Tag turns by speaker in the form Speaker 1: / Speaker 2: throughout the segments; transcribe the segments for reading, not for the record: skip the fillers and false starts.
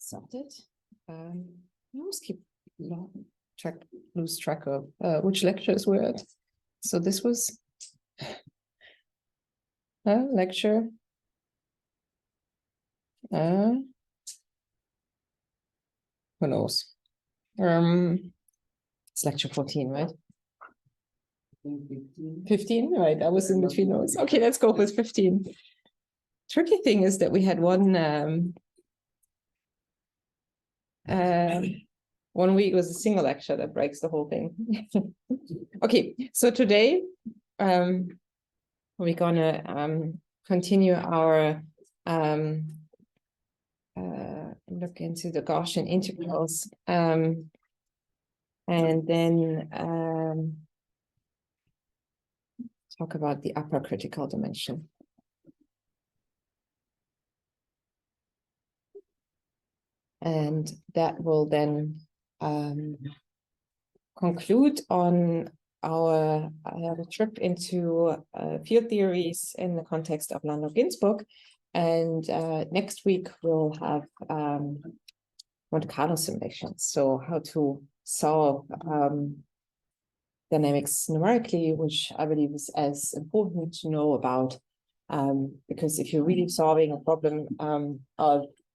Speaker 1: started. I always lose track of which lectures we're at. So this was a lecture. Who knows? It's lecture 14, right? 15, right? I was in between those. Okay, let's go with 15. Tricky thing is that we had one week was a single lecture that breaks the whole thing. Okay, so today we're gonna continue our look into the Gaussian integrals, and then talk about the upper critical dimension. And that will then conclude on our trip into field theories in the context of Landau-Ginzburg. And next week we'll have Monte Carlo simulations. So how to solve dynamics numerically, which I believe is as important to know about, because if you're really solving a problem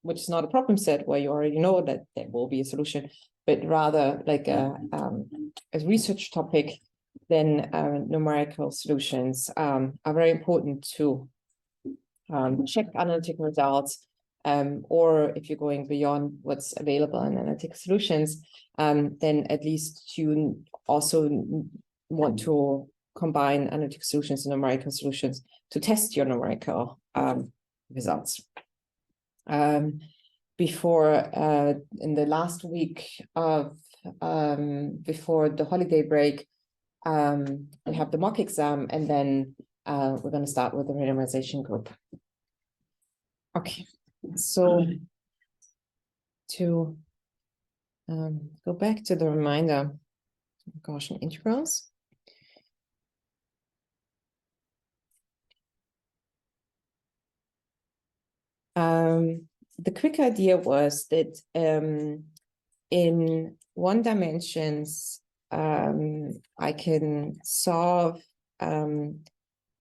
Speaker 1: which is not a problem set where you already know that there will be a solution, but rather like a research topic, then numerical solutions are very important to check analytical results, or if you're going beyond what's available in analytic solutions, then at least you also want to combine analytic solutions and numerical solutions to test your numerical results. Before in the last week of before the holiday break, we have the mock exam, and then we're going to start with the randomization group. Okay, so to go back to the reminder of Gaussian integrals. The quick idea was that in one dimensions, I can solve a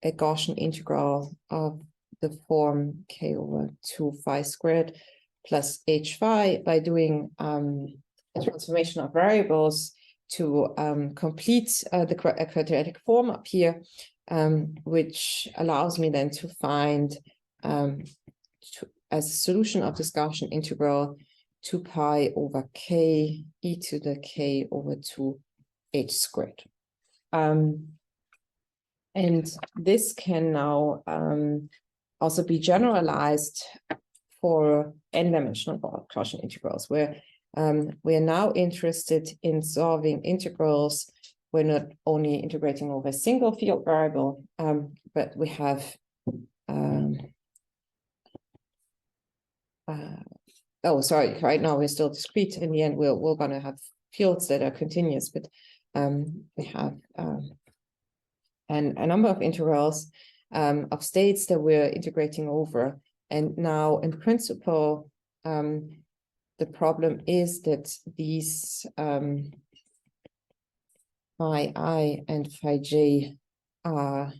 Speaker 1: Gaussian integral of the form k over 2 phi squared plus h phi by doing a transformation of variables to complete the quadratic form up here, which allows me then to find as a solution of this Gaussian integral 2 pi over k e to the k over 2 h squared. And this can now also be generalized for n-dimensional Gaussian integrals, where we are now interested in solving integrals. We're not only integrating over a single field variable, but we have right now we're still discrete. In the end, we're going to have fields that are continuous, but we have a number of integrals of states that we're integrating over. And now, in principle, the problem is that these phi I and phi j are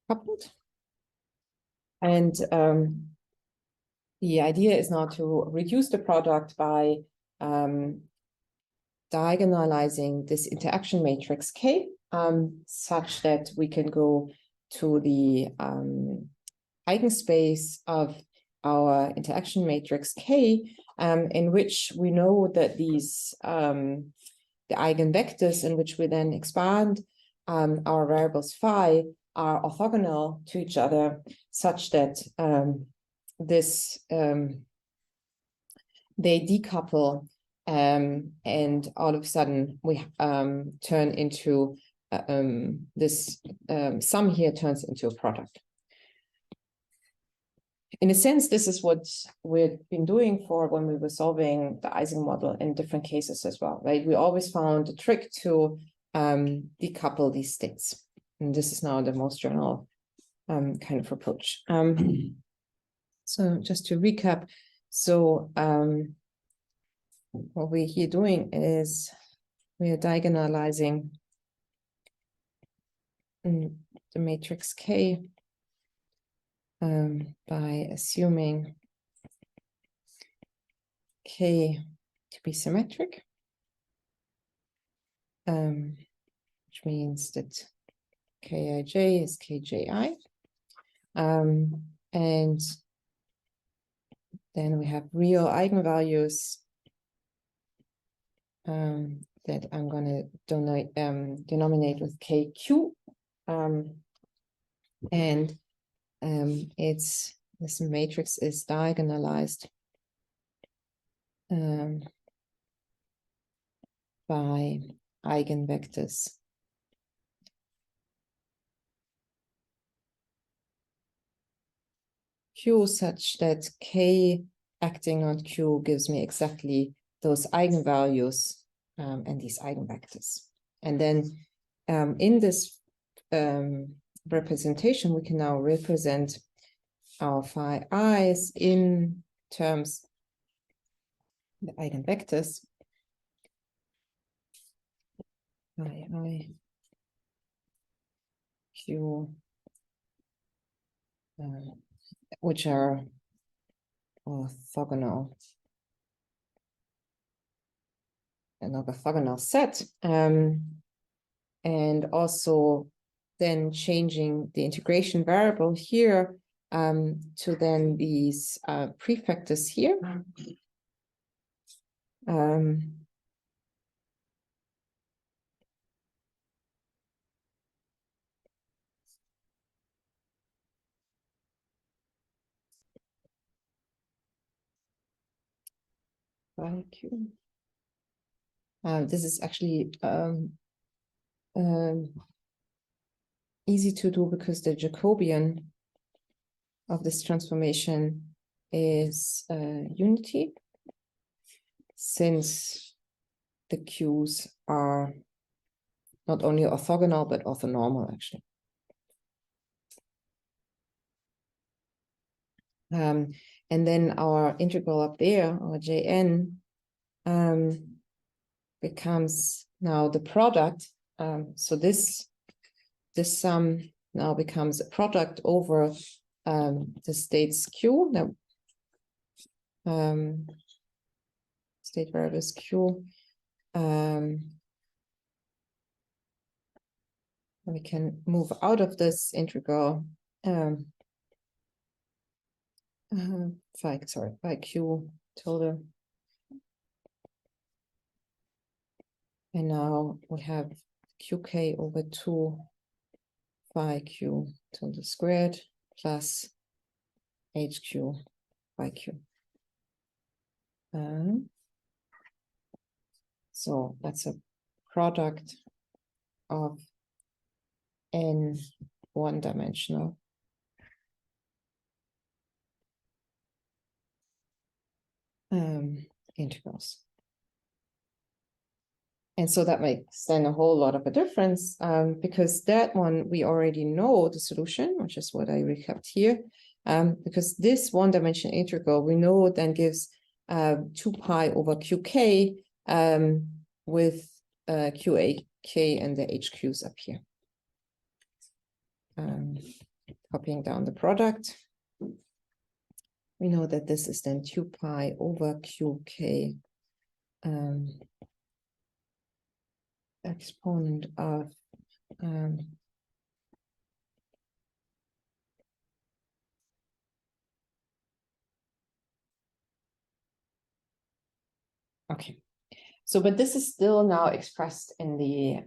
Speaker 1: coupled. And the idea is now to reduce the product by diagonalizing this interaction matrix K, such that we can go to the eigenspace of our interaction matrix K, in which we know that these the eigenvectors in which we then expand our variables phi are orthogonal to each other, such that they decouple, and all of a sudden we turn into this sum here turns into a product. In a sense, this is what we've been doing for when we were solving the Ising model in different cases as well, right? We always found a trick to decouple these states. And this is now the most general kind of approach. So just to recap, so what we're here doing is we are diagonalizing the matrix K by assuming K to be symmetric, which means that Kij is Kji. And then we have real eigenvalues that I'm going to denominate with KQ. And this matrix is diagonalized by eigenvectors. Q such that K acting on Q gives me exactly those eigenvalues and these eigenvectors. And then in this representation, we can now represent our phi i's in terms of the eigenvectors. Phi I, Q, which are orthogonal, an orthogonal set, and also then changing the integration variable here to then these prefactors here. This is actually easy to do because the Jacobian of this transformation is unity, since the Q's are not only orthogonal but orthonormal actually. And then our integral up there, our Jn, becomes now the product. So this sum now becomes a product over the states Q. Now, state variables Q. We can move out of this integral by Q tilde. And now we have QK over 2 phi Q tilde squared plus HQ by Q. So that's a product of n one-dimensional integrals. And so that makes then a whole lot of a difference because that one we already know the solution, which is what I recapped here. Because this one-dimensional integral we know then gives 2 pi over qk with qa, k, and the hq's up here. Copying down the product, we know that this is then 2 pi over qk exponent of okay. So, but this is still now expressed in the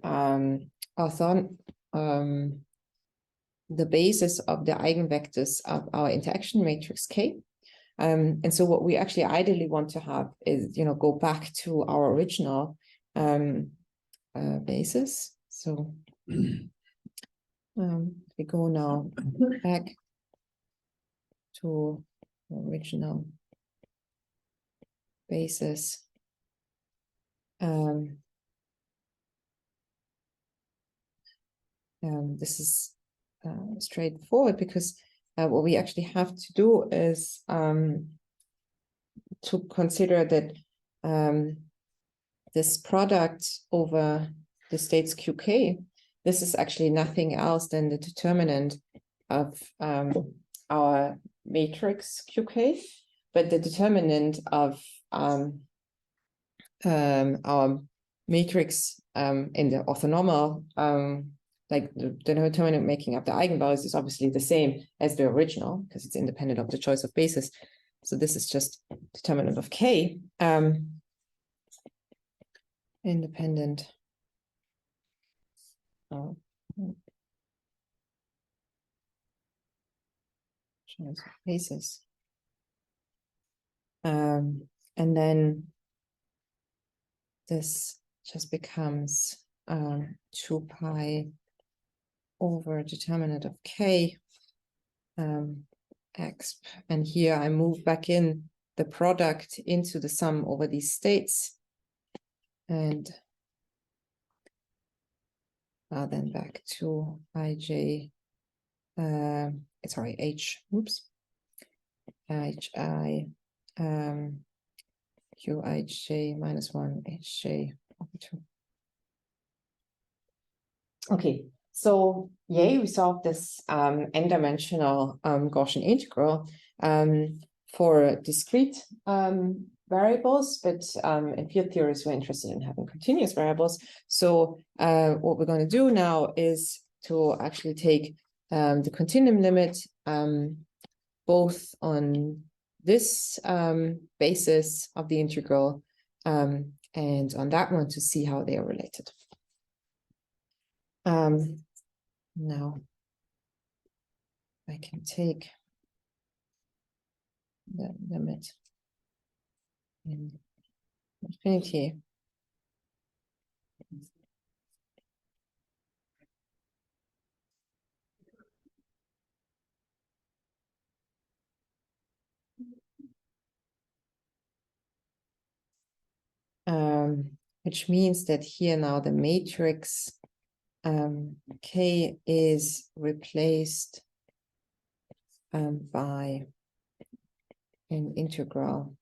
Speaker 1: the basis of the eigenvectors of our interaction matrix K. And so what we actually ideally want to have is, go back to our original basis. So we go now back to original basis. This is straightforward because what we actually have to do is to consider that this product over the states QK, this is actually nothing else than the determinant of our matrix QK, but the determinant of our matrix in the orthonormal, like the determinant making up the eigenvalues is obviously the same as the original because it's independent of the choice of basis. So this is just determinant of K, independent of choice of basis. And then this just becomes 2 pi over determinant of K exp. And here I move back in the product into the sum over these states. And then back to ij, sorry, h, oops, hi, qij minus 1, hj over 2. Okay, so yay, we solved this n-dimensional Gaussian integral for discrete variables, but in field theories, we're interested in having continuous variables. So what we're going to do now is to actually take the continuum limit both on this basis of the integral and on that one to see how they are related. Now I can take the limit in infinity which means that here now the matrix K is replaced by an integral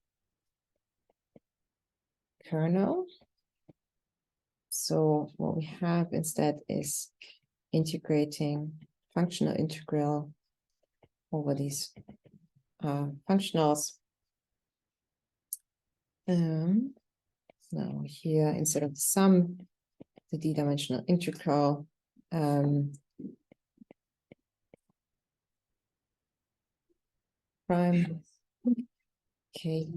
Speaker 1: kernel. So what we have instead is integrating functional integral over these functionals. Now here, instead of the sum, the d-dimensional integral prime K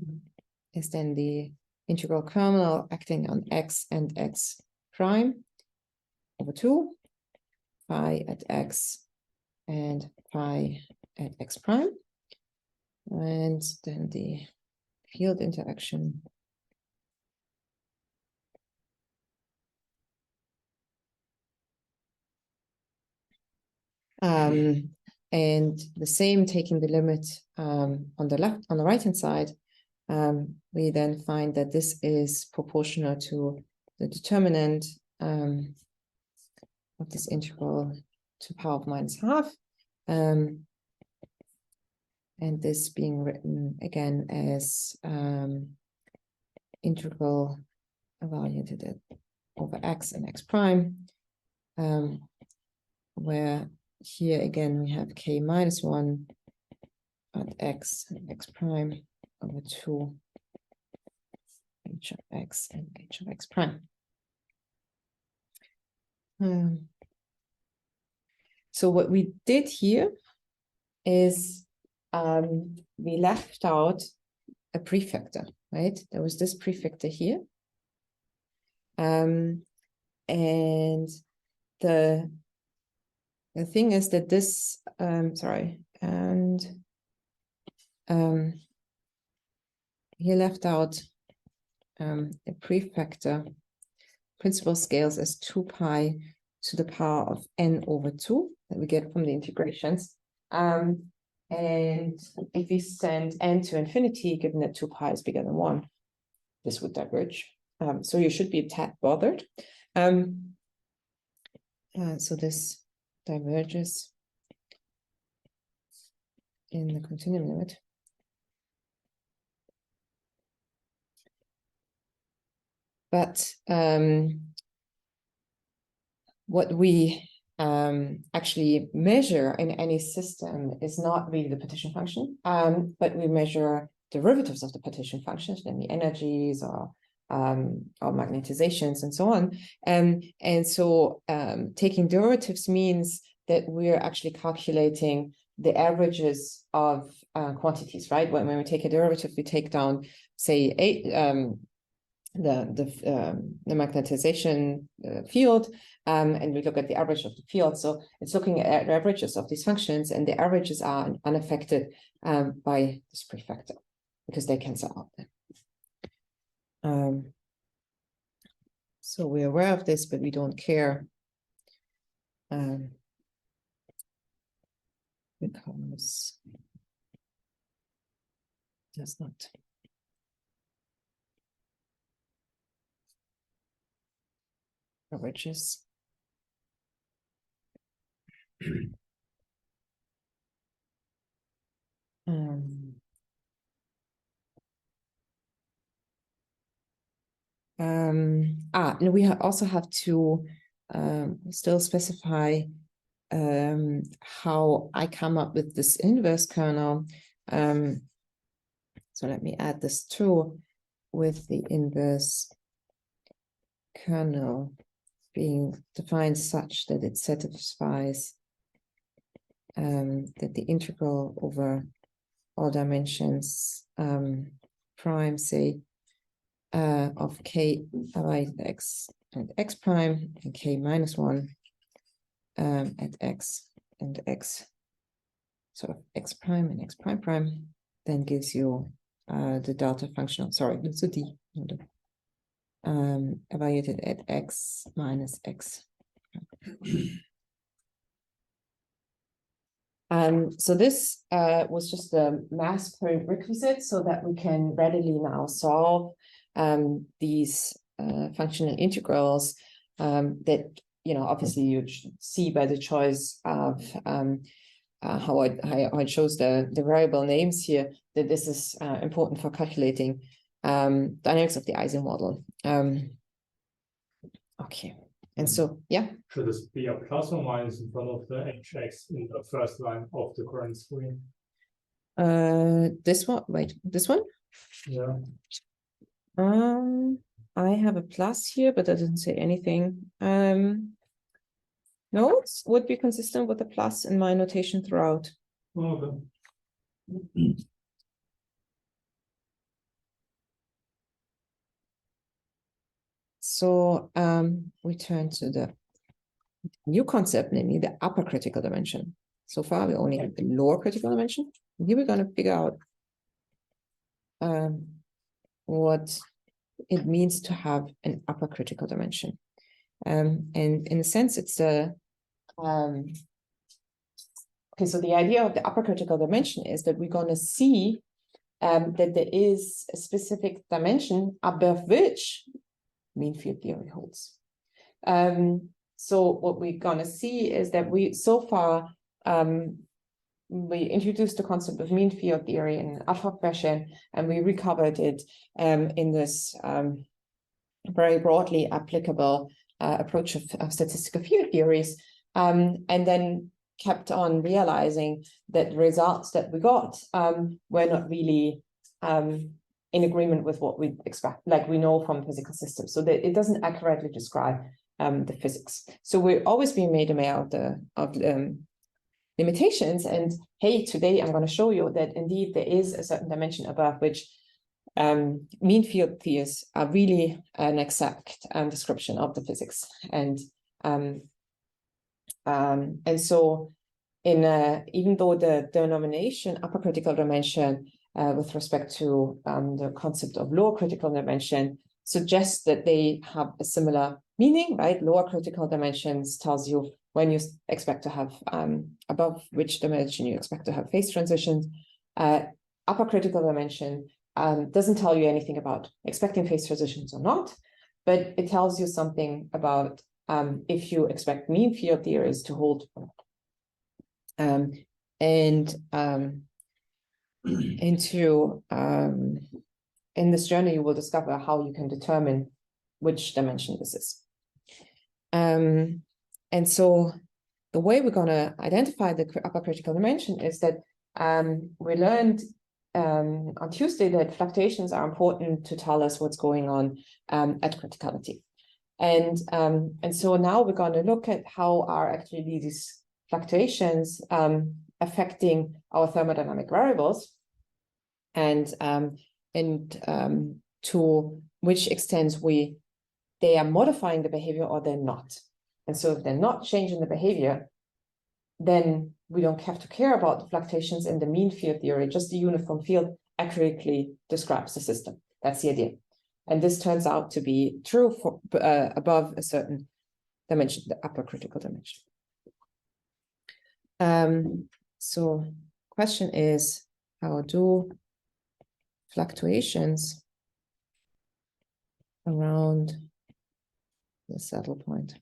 Speaker 1: is then the integral kernel acting on x and x prime over 2, phi at x and phi at x prime. And then the field interaction and the same taking the limit on the right hand side, we then find that this is proportional to the determinant of this integral to power of minus half, and this being written again as integral evaluated over x and x prime, where here again we have k minus 1 at x and x prime over 2 h of x and h of x prime. So what we did here is we left out a prefactor, right? There was this prefactor here. And the thing is that this, he left out a prefactor principal scales as 2 pi to the power of n over 2 that we get from the integrations. And if we send n to infinity, given that 2 pi is bigger than 1, this would diverge. So you should be a tad bothered. So this diverges in the continuum limit. But what we actually measure in any system is not really the partition function, but we measure derivatives of the partition functions, then the energies or magnetizations and so on. And so taking derivatives means that we're actually calculating the averages of quantities, right? When we take a derivative, we take down, say, the magnetization field, and we look at the average of the field. So it's looking at averages of these functions, and the averages are unaffected by this prefactor because they cancel out then. So we're aware of this, but we don't care because that's not. Averages. And we also have to still specify how I come up with this inverse kernel. So let me add this too, with the inverse kernel being defined such that it satisfies that the integral over all dimensions prime, say, of k by x and x prime and k minus 1 at x and x, sort of x prime and x prime prime, then gives you the delta function. Sorry, it's a d. Evaluated at x minus x. So this was just a math prerequisite so that we can readily now solve these functional integrals that, obviously you see by the choice of how I chose the variable names here, that this is important for calculating dynamics of the Ising model. Okay. And so, yeah.
Speaker 2: Should this be a plus or minus in front of the hx in the first line of the current screen?
Speaker 1: This one, wait, this one?
Speaker 2: Yeah.
Speaker 1: I have a plus here, but that doesn't say anything. No, it would be consistent with the plus in my notation throughout.
Speaker 2: Okay.
Speaker 1: So we turn to the new concept, namely the upper critical dimension. So far, we only have the lower critical dimension. And here we're going to figure out what it means to have an upper critical dimension. And in a sense, it's a okay, so the idea of the upper critical dimension is that we're going to see that there is a specific dimension above which mean field theory holds. So what we're going to see is that we so far we introduced the concept of mean field theory in an ad hoc fashion, and we recovered it in this very broadly applicable approach of statistical field theories, and then kept on realizing that the results that we got were not really in agreement with what we expect, like we know from physical systems, so that it doesn't accurately describe the physics. So we're always being made aware of the limitations. And hey, today I'm going to show you that indeed there is a certain dimension above which mean field theories are really an exact description of the physics. And so even though the denomination upper critical dimension with respect to the concept of lower critical dimension suggests that they have a similar meaning, right? Lower critical dimensions tells you when you expect to have above which dimension you expect to have phase transitions. Upper critical dimension doesn't tell you anything about expecting phase transitions or not, but it tells you something about if you expect mean field theories to hold. into in this journey, you will discover how you can determine which dimension this is. And so the way we're going to identify the upper critical dimension is that we learned on Tuesday that fluctuations are important to tell us what's going on at criticality. And so now we're going to look at how are actually these fluctuations affecting our thermodynamic variables, and to which extent they are modifying the behavior or they're not. And so if they're not changing the behavior, then we don't have to care about the fluctuations in the mean field theory. Just the uniform field accurately describes the system. That's the idea. And this turns out to be true for above a certain dimension, the upper critical dimension. So question is, how do fluctuations around the saddle point?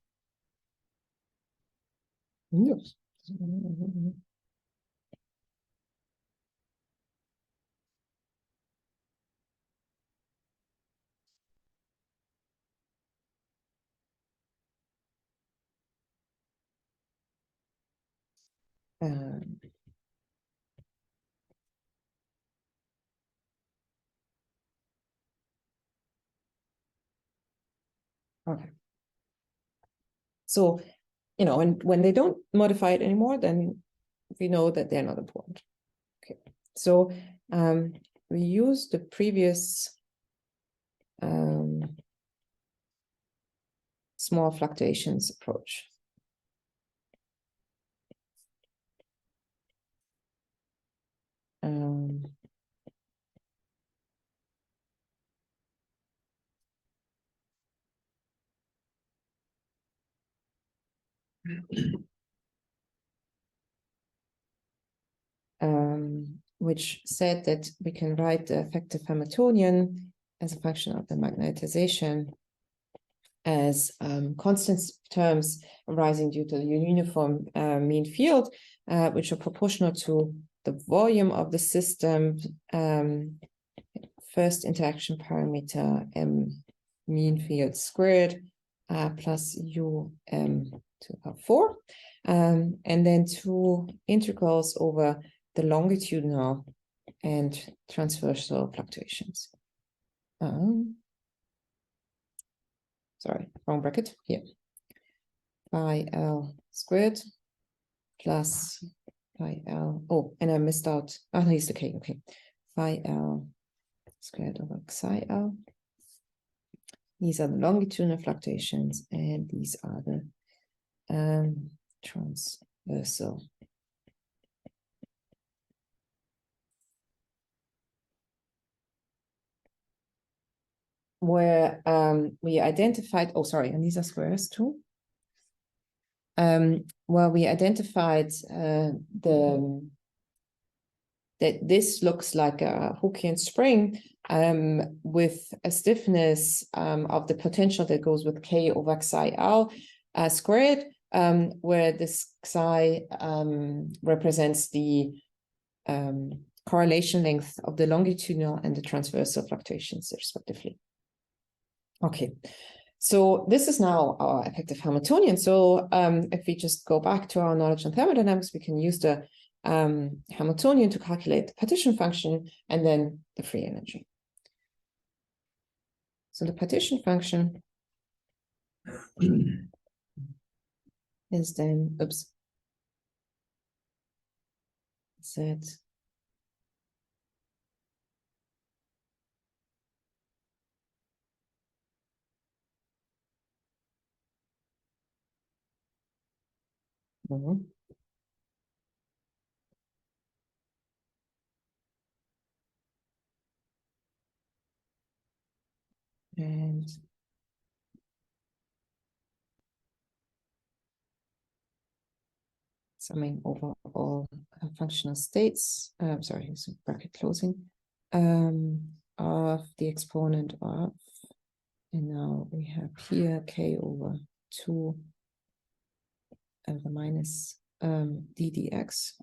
Speaker 1: Yes. Okay. So, you know, and when they don't modify it anymore, then we know that they're not important. Okay. So we use the previous small fluctuations approach. Which said that we can write the effective Hamiltonian as a function of the magnetization as constant terms arising due to the uniform mean field, which are proportional to the volume of the system, first interaction parameter m mean field squared plus u m to the power 4, and then two integrals over the longitudinal and transversal fluctuations. Sorry, wrong bracket here. Phi L squared plus phi L. Oh, and I missed out. Oh, no, it's the K. Okay. Phi L squared over psi L. These are the longitudinal fluctuations, and these are the transversal. Where we identified, oh, sorry, and these are squares too. Where we identified that this looks like a Hookean spring with a stiffness of the potential that goes with K over psi L squared, where this psi represents the correlation length of the longitudinal and the transversal fluctuations respectively. Okay, so this is now our effective Hamiltonian. So if we just go back to our knowledge on thermodynamics, we can use the Hamiltonian to calculate the partition function and then the free energy. So the partition function is then, oops, Z and summing over all functional states, sorry, so bracket closing, of the exponent of, and now we have here K over 2 over minus d dx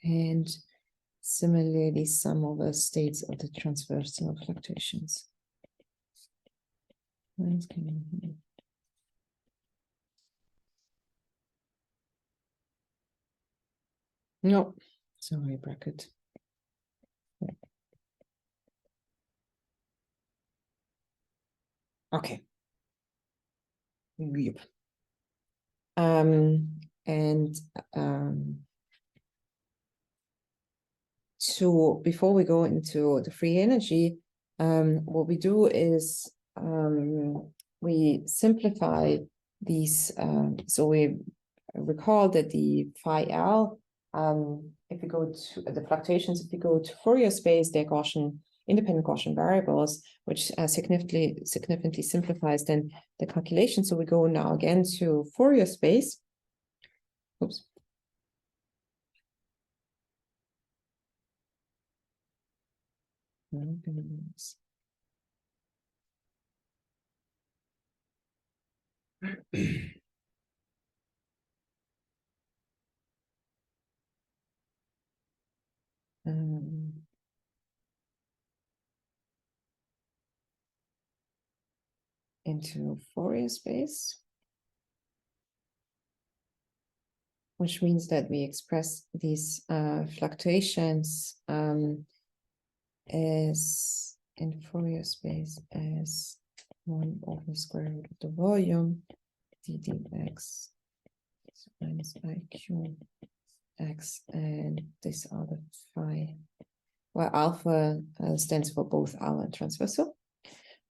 Speaker 1: And similarly, sum over states of the transversal fluctuations. No, sorry, bracket. Okay. Yep. And so before we go into the free energy, what we do is we simplify these. So we recall that the phi L, if we go to the fluctuations, if we go to Fourier space, they're Gaussian, independent Gaussian variables, which significantly simplifies then the calculation. So we go now again to Fourier space. Oops. Into Fourier space, which means that we express these fluctuations as in Fourier space as 1 over square root of the volume d dx minus iq x, and this are the phi, where alpha stands for both L and transversal.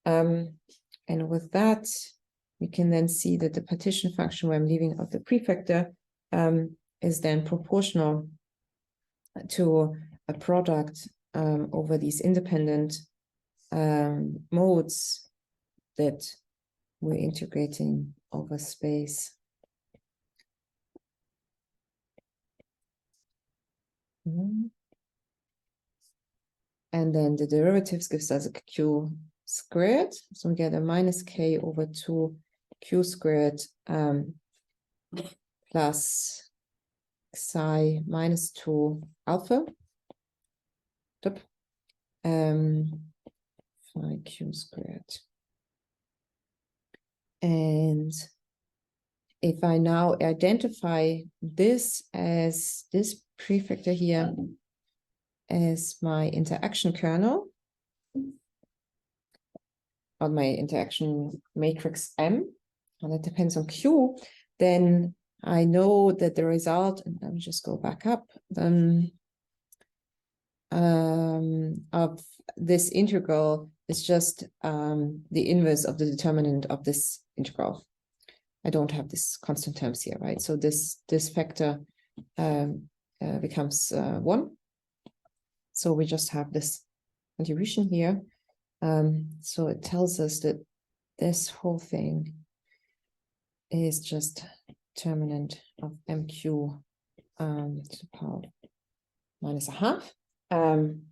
Speaker 1: And with that, we can then see that the partition function, where I'm leaving out the prefactor, is then proportional to a product over these independent modes that we're integrating over space. And then the derivatives gives us a q squared. So we get a minus k over 2 q squared plus psi minus 2 alpha. Phi q squared. And if I now identify this as this prefactor here as my interaction kernel, on my interaction matrix M, and it depends on Q, then I know that the result, and let me just go back up, of this integral is just the inverse of the determinant of this integral. I don't have this constant terms here, right? So this factor becomes 1. So we just have this contribution here. So it tells us that this whole thing is just determinant of MQ to the power minus a half. And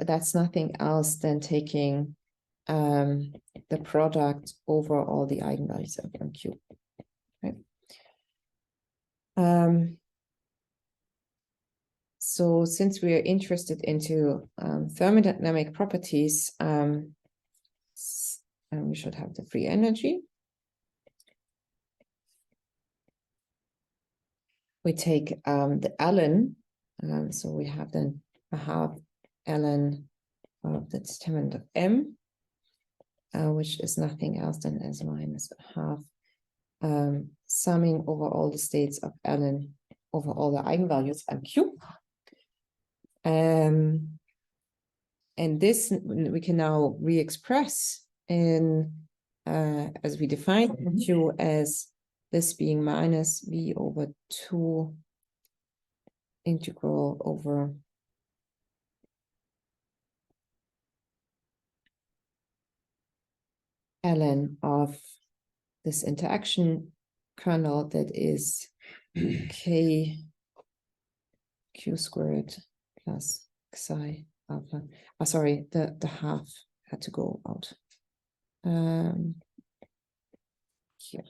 Speaker 1: that's nothing else than taking the product over all the eigenvalues of MQ. Right? So since we are interested into thermodynamic properties, we should have the free energy. We take the ln, so we have then a half ln of the determinant of M, which is nothing else than S minus a half, summing over all the states of ln over all the eigenvalues MQ. And this we can now re-express in as we define Q as this being minus V over 2 integral over ln of this interaction kernel that is k q squared plus xi alpha. Oh, sorry, the half had to go out. Here.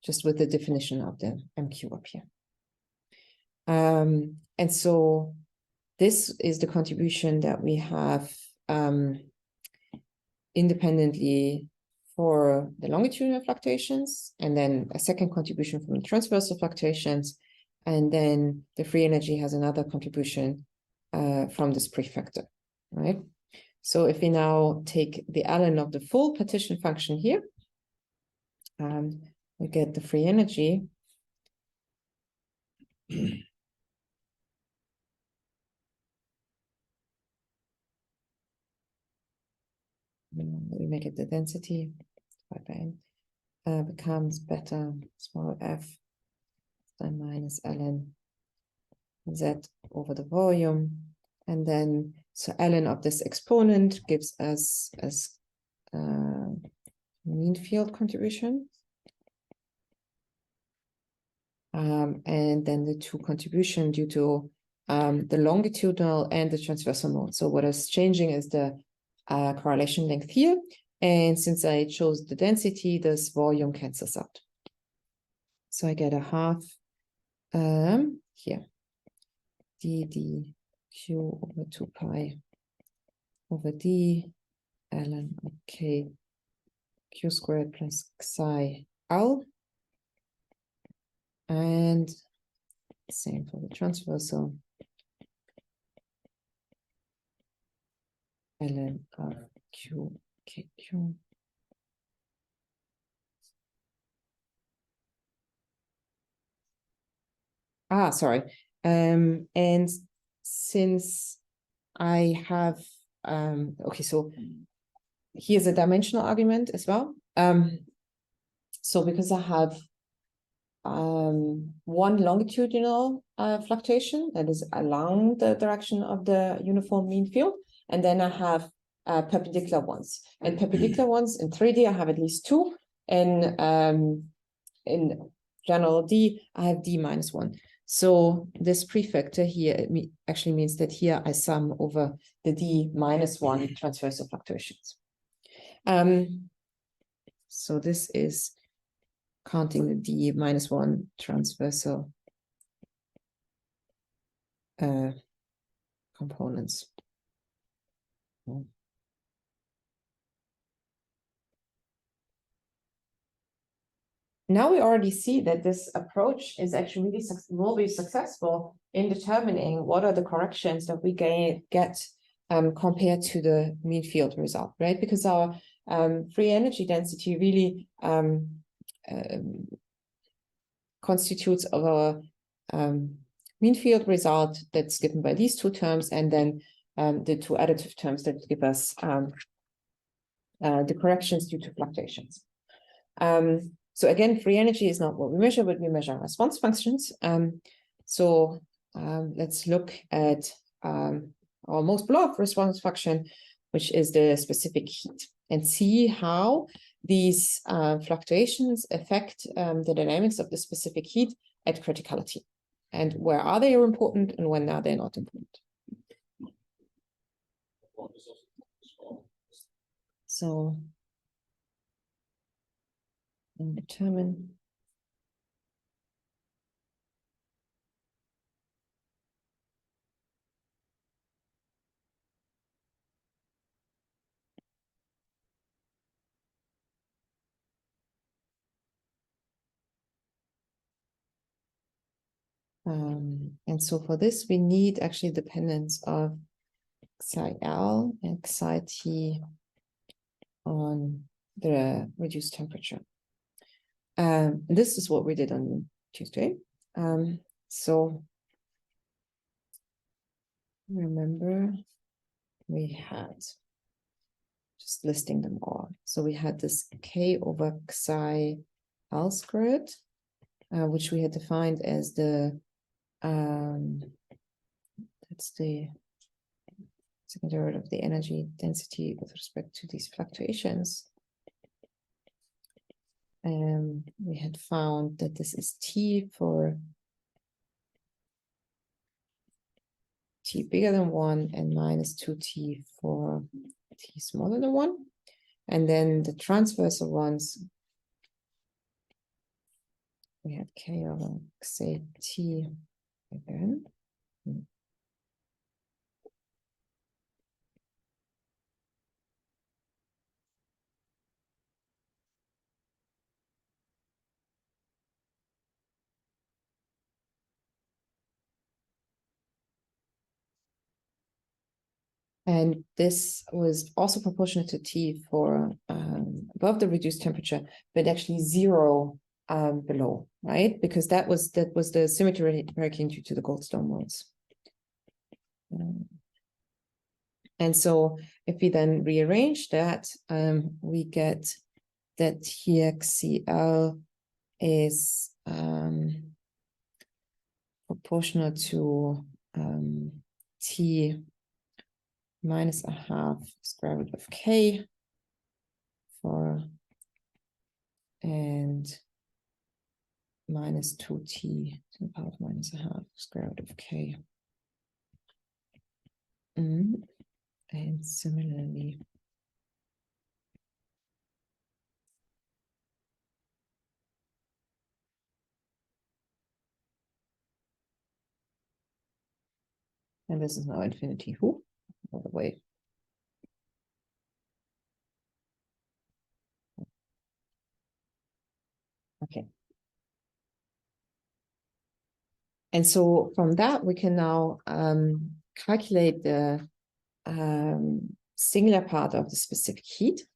Speaker 1: Just with the definition of the MQ up here. And so this is the contribution that we have independently for the longitudinal fluctuations, and then a second contribution from the transversal fluctuations, and then the free energy has another contribution from this prefactor, right? So if we now take the ln of the full partition function here, we get the free energy. We make it the density becomes beta small f then minus ln z over the volume, and then so ln of this exponent gives us as mean field contribution, and then the two contribution due to the longitudinal and the transversal mode. So what is changing is the correlation length here, and since I chose the density, this volume cancels out. So I get a half here, d q over 2 pi over d ln of k q squared plus xi l, and same for the transversal ln of q k q. Sorry. And since I have okay, so here's a dimensional argument as well. So because I have one longitudinal fluctuation that is along the direction of the uniform mean field, and then I have perpendicular ones. And perpendicular ones in 3D, I have at least two. And in general D, I have D minus 1. So this prefactor here, it actually means that here I sum over the D minus 1 transversal fluctuations. So this is counting the D minus 1 transversal components. Now we already see that this approach is actually really will be successful in determining what are the corrections that we get compared to the mean field result, right? Because our free energy density really constitutes of our mean field result that's given by these two terms, and then the two additive terms that give us the corrections due to fluctuations. So again, free energy is not what we measure, but we measure response functions. So let's look at our most beloved response function, which is the specific heat, and see how these fluctuations affect the dynamics of the specific heat at criticality. And where are they important and when are they not important? So determine and so for this we need actually dependence of psi L and psi T on the reduced temperature. This is what we did on Tuesday. So remember we had, just listing them all. So we had this K over psi L squared, which we had defined as the that's the second derivative of the energy density with respect to these fluctuations. we had found that this is T for T bigger than 1 and minus 2T for T smaller than 1. And then the transversal ones, we had K over, say, T again. And this was also proportional to T for above the reduced temperature, but actually 0 below, right? Because that was the symmetry hurricane due to the Goldstone modes. And so if we then rearrange that, we get that here CL is proportional to T minus a half square root of K for and minus 2T to the power of minus a half square root of K. And similarly, and this is now infinity. Who? All the way. Okay. And so from that, we can now calculate the singular part of the specific heat.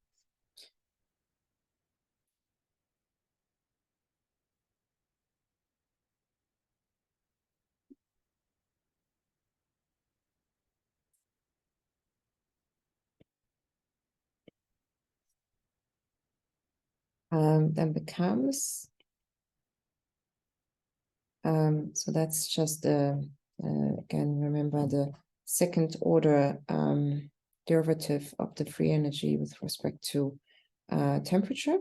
Speaker 1: Then becomes, so that's just the, again, remember the second order derivative of the free energy with respect to temperature.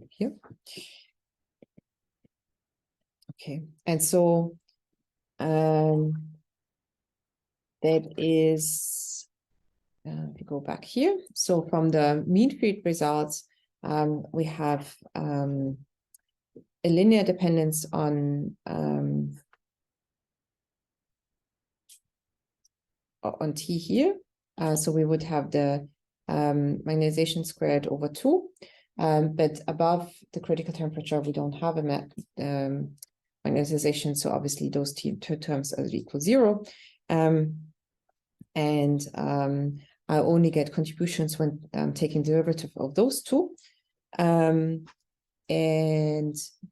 Speaker 1: Here. Okay, and so that is, we go back here. So from the mean field results, we have a linear dependence on T here. So we would have the magnetization squared over 2. But above the critical temperature, we don't have a magnetization. So obviously those two terms are equal 0. I only get contributions when taking derivative of those two. And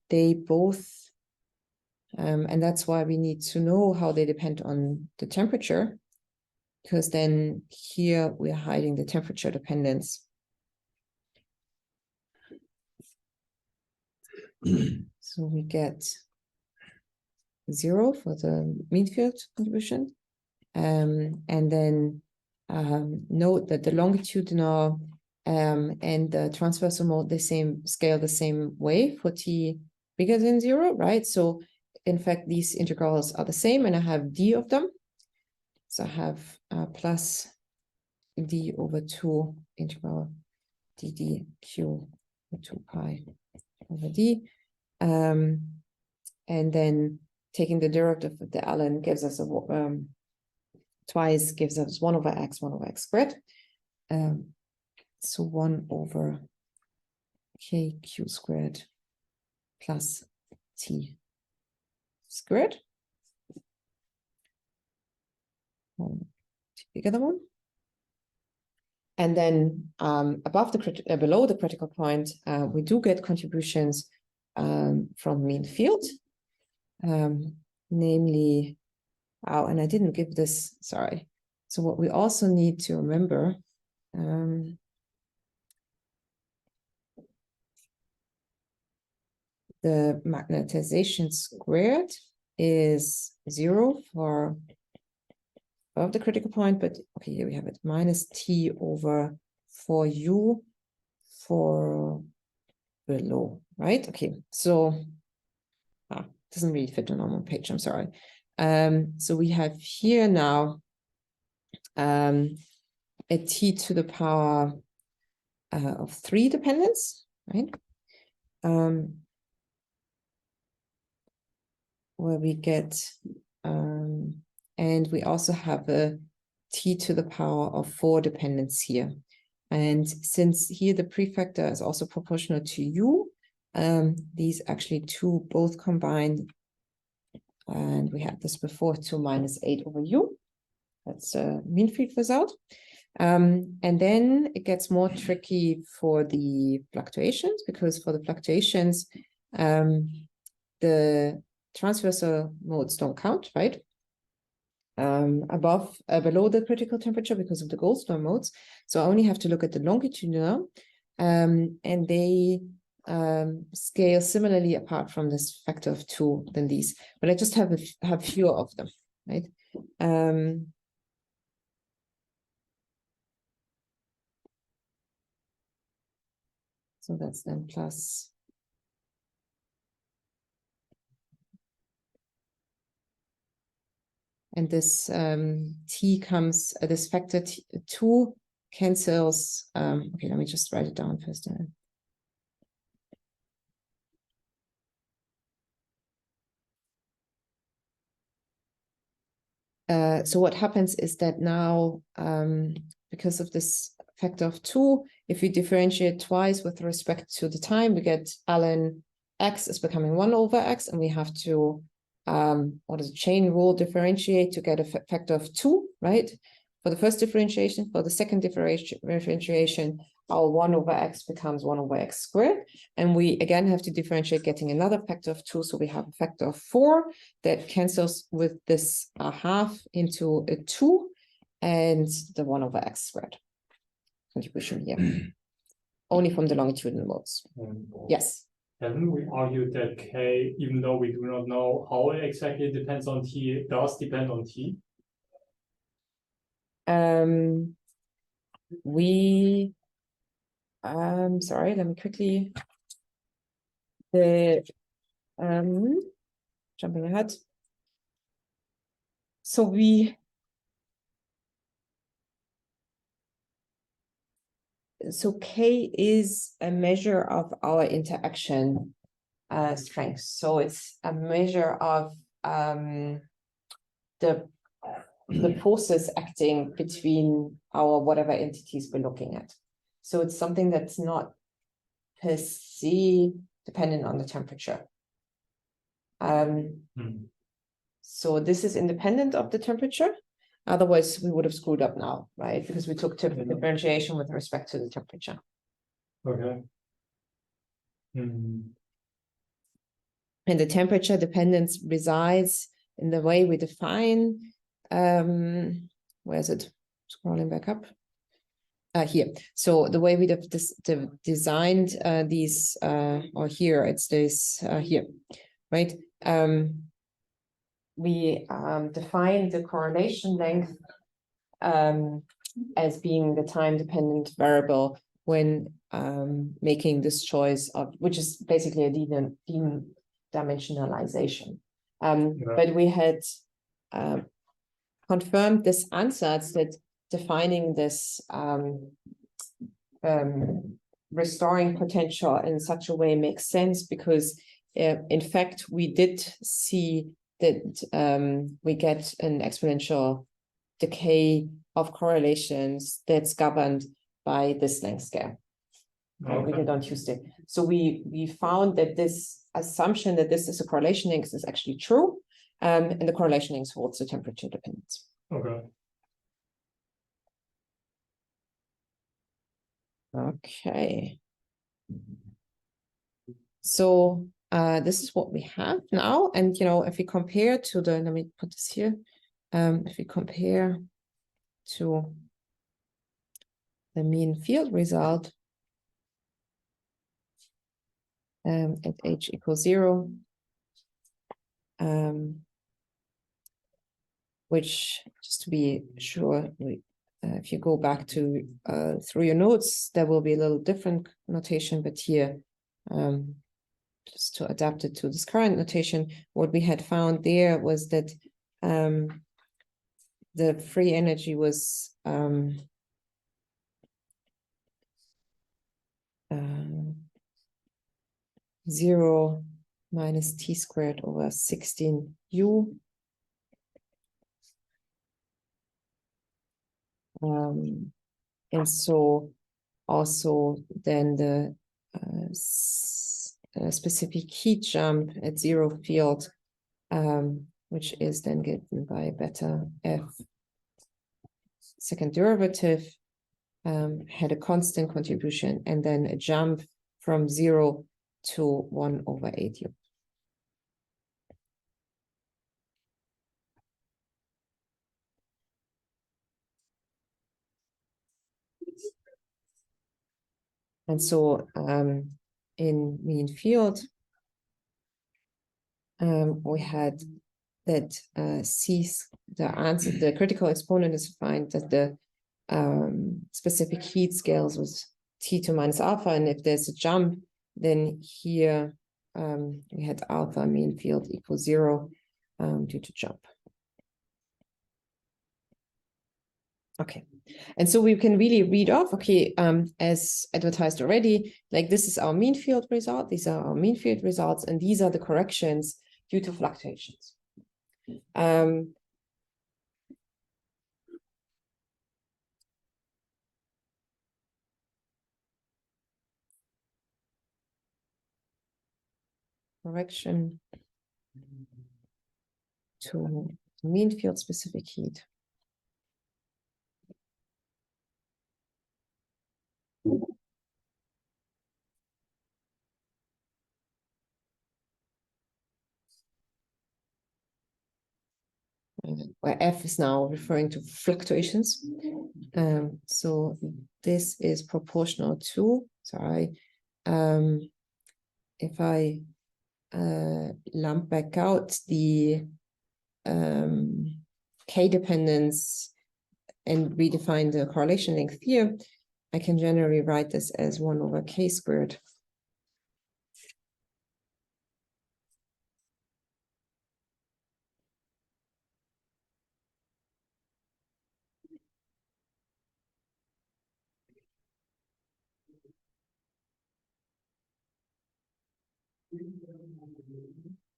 Speaker 1: they both, and that's why we need to know how they depend on the temperature, because then here we're hiding the temperature dependence. So we get 0 for the mean field contribution. And then note that the longitudinal and the transversal mode, the same scale the same way for T bigger than 0, right? So in fact, these integrals are the same, and I have D of them. So I have plus D over 2 integral ddq 2 pi over D. And then taking the derivative of the ln gives us a twice gives us 1 over x squared. So 1 over kq squared plus t squared. Bigger than 1. And then above the below the critical point, we do get contributions from mean field, namely, and I didn't give this, sorry. So what we also need to remember, the magnetization squared is 0 for above the critical point, but okay, here we have it, minus T over 4U for below, right? Okay, so doesn't really fit on one page, I'm sorry. So we have here now a t to the power of 3 dependence, right? Where we get, and we also have a t to the power of 4 dependence here. And since here the prefactor is also proportional to u, these actually two both combine, and we had this before, 2 minus 8 over u. That's a mean field result. And then it gets more tricky for the fluctuations, because for the fluctuations, the transversal modes don't count, right? Below the critical temperature because of the Goldstone modes. So I only have to look at the longitudinal, and they scale similarly apart from this factor of 2 than these, but I just have fewer of them, right? So that's then plus. And this t comes, this factor 2 cancels. Okay, let me just write it down first. So what happens is that now, because of this factor of 2, if we differentiate twice with respect to the time, we get ln x is becoming 1 over x, and we have to, what is it, chain rule differentiate to get a factor of 2, right? For the first differentiation, for the second differentiation, our 1 over x becomes 1 over x squared. And we again have to differentiate, getting another factor of 2. So we have a factor of 4 that cancels with this half into a 2 and the 1 over x squared contribution here. Only from the longitudinal modes. Yes.
Speaker 2: Haven't we argued that K, even though we do not know how it exactly depends on T, does depend on T?
Speaker 1: Sorry, let me quickly, jumping ahead. So K is a measure of our interaction strength. So it's a measure of the forces acting between our whatever entities we're looking at. So it's something that's not per se dependent on the temperature. So this is independent of the temperature. Otherwise, we would have screwed up now, right? Because we took differentiation with respect to the temperature.
Speaker 2: Okay.
Speaker 1: And the temperature dependence resides in the way we define, where is it? Scrolling back up. Here. So the way we designed these, or here, it's this here, right? We define the correlation length as being the time-dependent variable when making this choice of, which is basically a dimensionalization. But we had confirmed this answer that defining this restoring potential in such a way makes sense, because in fact we did see that we get an exponential decay of correlations that's governed by this length scale. Okay. We did on Tuesday. So we found that this assumption that this is a correlation length is actually true, and the correlation length holds the temperature dependence.
Speaker 2: Okay.
Speaker 1: Okay. So this is what we have now, and if we compare to the, let me put this here. If we compare to the mean field result at h equals 0, which, just to be sure, if you go back to through your notes, there will be a little different notation, but here just to adapt it to this current notation, what we had found there was that the free energy was 0 minus t squared over 16u. And so also then the specific heat jump at 0 field, which is then given by beta f second derivative, had a constant contribution, and then a jump from 0 to 1 over 8u. And so in mean field, we had that the critical exponent is defined that the specific heat scales with T2 minus alpha, and if there's a jump, then here we had alpha mean field equals 0 due to jump. Okay, and so we can really read off, okay, as advertised already, like this is our mean field result, these are our mean field results, and these are the corrections due to fluctuations. Correction to mean field specific heat. Where F is now referring to fluctuations. So this is proportional to, if I lump back out the K dependence and redefine the correlation length here, I can generally write this as 1 over K squared.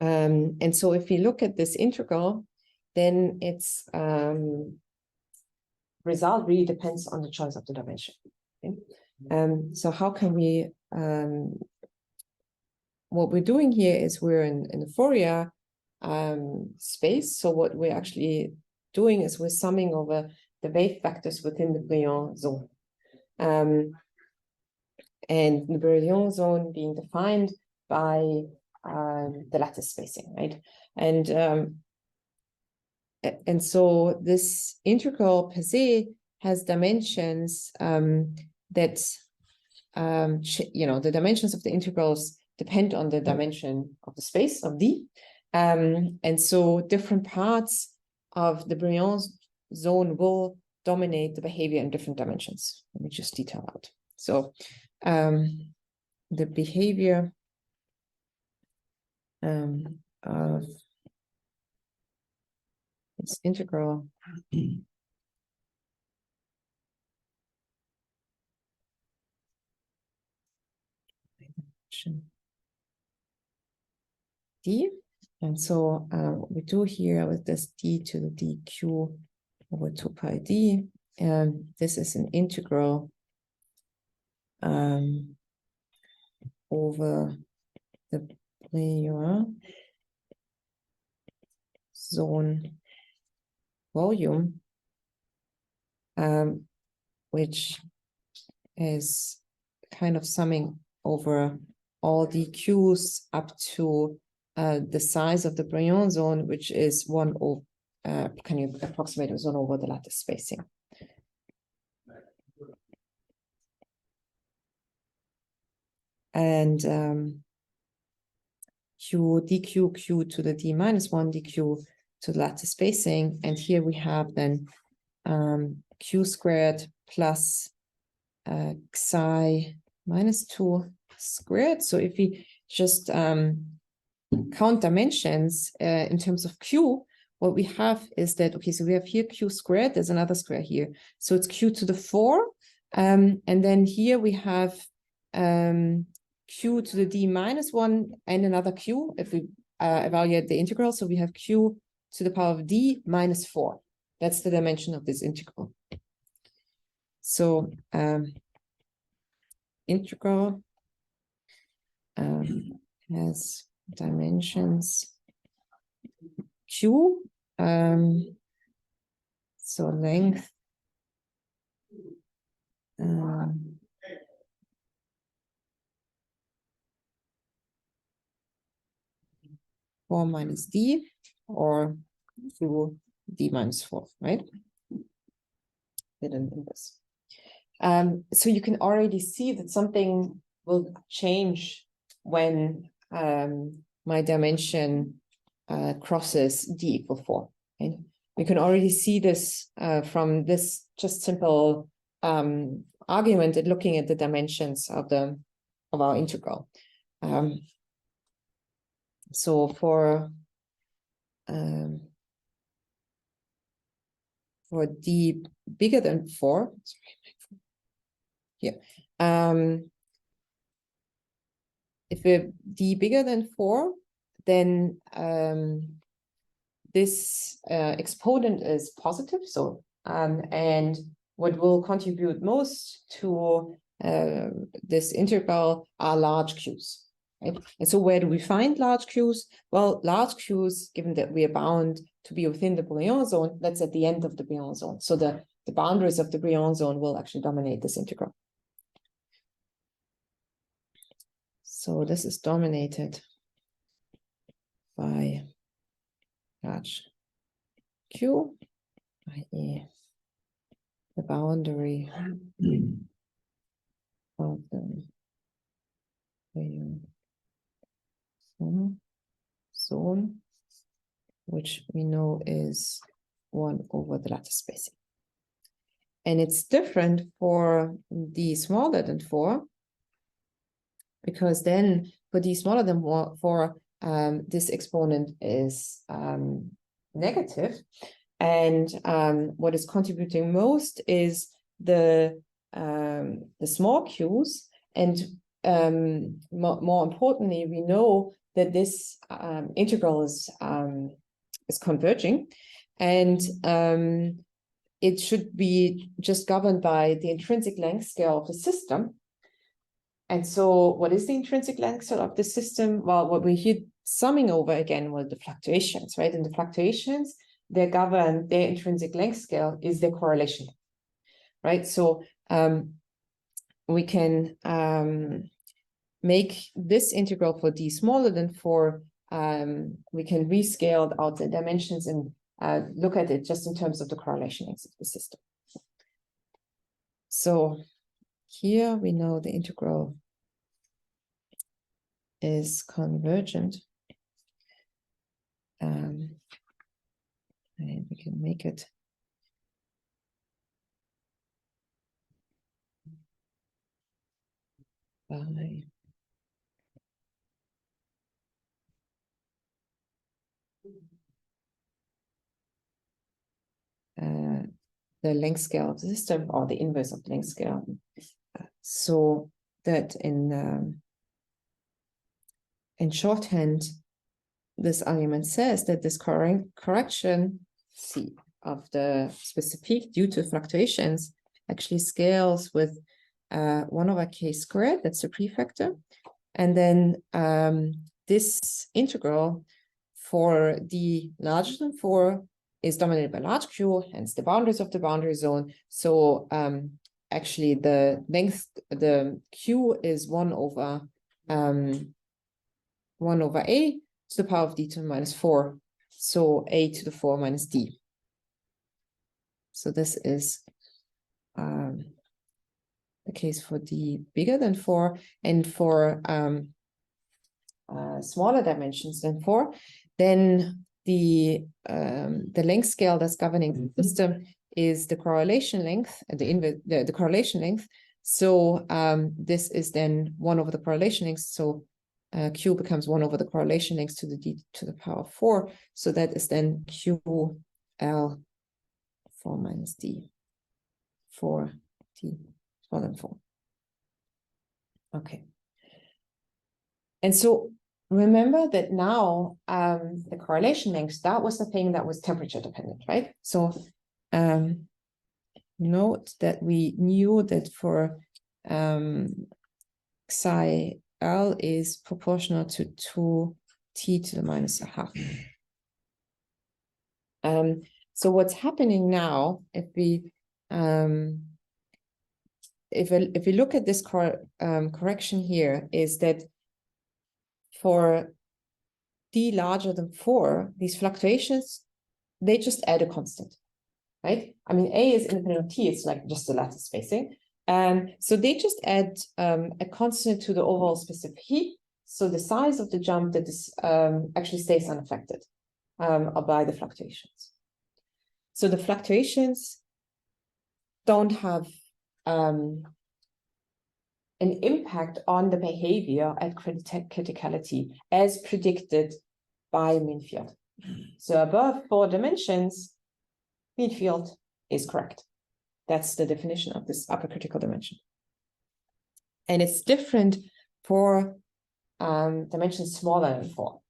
Speaker 1: And so if we look at this integral, then its result really depends on the choice of the dimension. Okay? So how can we, what we're doing here is we're in the Fourier space. So what we're actually doing is we're summing over the wave vectors within the Brillouin zone. And the Brillouin zone being defined by the lattice spacing, right? And so this integral per se has dimensions that, the dimensions of the integrals depend on the dimension of the space of D. And so different parts of the Brillouin zone will dominate the behavior in different dimensions. Let me just detail out. So the behavior of its integral D. And so what we do here with this D to the dq over 2 pi D, and this is an integral over the Brillouin zone volume, which is kind of summing over all dq's up to the size of the Brillouin zone, which is 1 over, can you approximate as 1 over the lattice spacing? And q dq q to the d minus 1 dq to the lattice spacing, and here we have then q squared plus xi minus 2 squared. So if we just count dimensions in terms of q, what we have is that, okay, so we have here q squared, there's another square here. So it's q to the 4. And then here we have q to the d minus 1 and another q if we evaluate the integral. So we have q to the power of d minus 4. That's the dimension of this integral. So integral has dimensions q, so length 4 minus d, or q d minus 4, right? Hidden in this. So you can already see that something will change when my dimension crosses d equal 4. Okay? You can already see this from this just simple argument at looking at the dimensions of our integral. So for d bigger than 4, here, if we're d bigger than 4, then this exponent is positive. So and what will contribute most to this integral are large q's. Right? And so where do we find large q's? Well, large q's, given that we are bound to be within the Briand zone, that's at the end of the Briand zone. So the boundaries of the Briand zone will actually dominate this integral. So this is dominated by large q, i.e. the boundary of the zone, which we know is 1 over the lattice spacing. And it's different for d smaller than 4, because then for d smaller than 4, this exponent is negative. And what is contributing most is the small q's. And more importantly, we know that this integral is converging, and it should be just governed by the intrinsic length scale of the system. And so what is the intrinsic length scale of the system? Well, what we're here summing over again were the fluctuations, right? And the fluctuations, they govern their intrinsic length scale is their correlation, right? So we can make this integral for d smaller than 4, we can rescale out the dimensions and look at it just in terms of the correlation lengths of the system. So here we know the integral is convergent. And we can make it by the length scale of the system, or the inverse of the length scale. So that in shorthand, this argument says that this correction C of the specific due to fluctuations actually scales with 1 over k squared, that's the prefactor. And then this integral for d larger than 4 is dominated by large q, hence the boundaries of the boundary zone. So actually the length, the q is 1 over a to the power of d to the minus 4. So a to the 4 minus d. So this is the case for d bigger than 4, and for smaller dimensions than 4, then the length scale that's governing the system is the correlation length, the correlation length. So this is then 1 over the correlation links. So Q becomes 1 over the correlation links to the D to the power 4. So that is then QL 4 minus D 4 D smaller than 4. Okay. And so remember that now the correlation links, that was the thing that was temperature dependent, right? So note that we knew that for psi L is proportional to 2t to the minus a half. So what's happening now, if we look at this correction here, is that for d larger than 4, these fluctuations, they just add a constant, right? I mean, A is independent of t, it's like just the lattice spacing. So they just add a constant to the overall specific heat. So the size of the jump that is actually stays unaffected by the fluctuations. So the fluctuations don't have an impact on the behavior at criticality as predicted by mean field. So above 4 dimensions, mean field is correct. That's the definition of this upper critical dimension. And it's different for dimensions smaller than 4.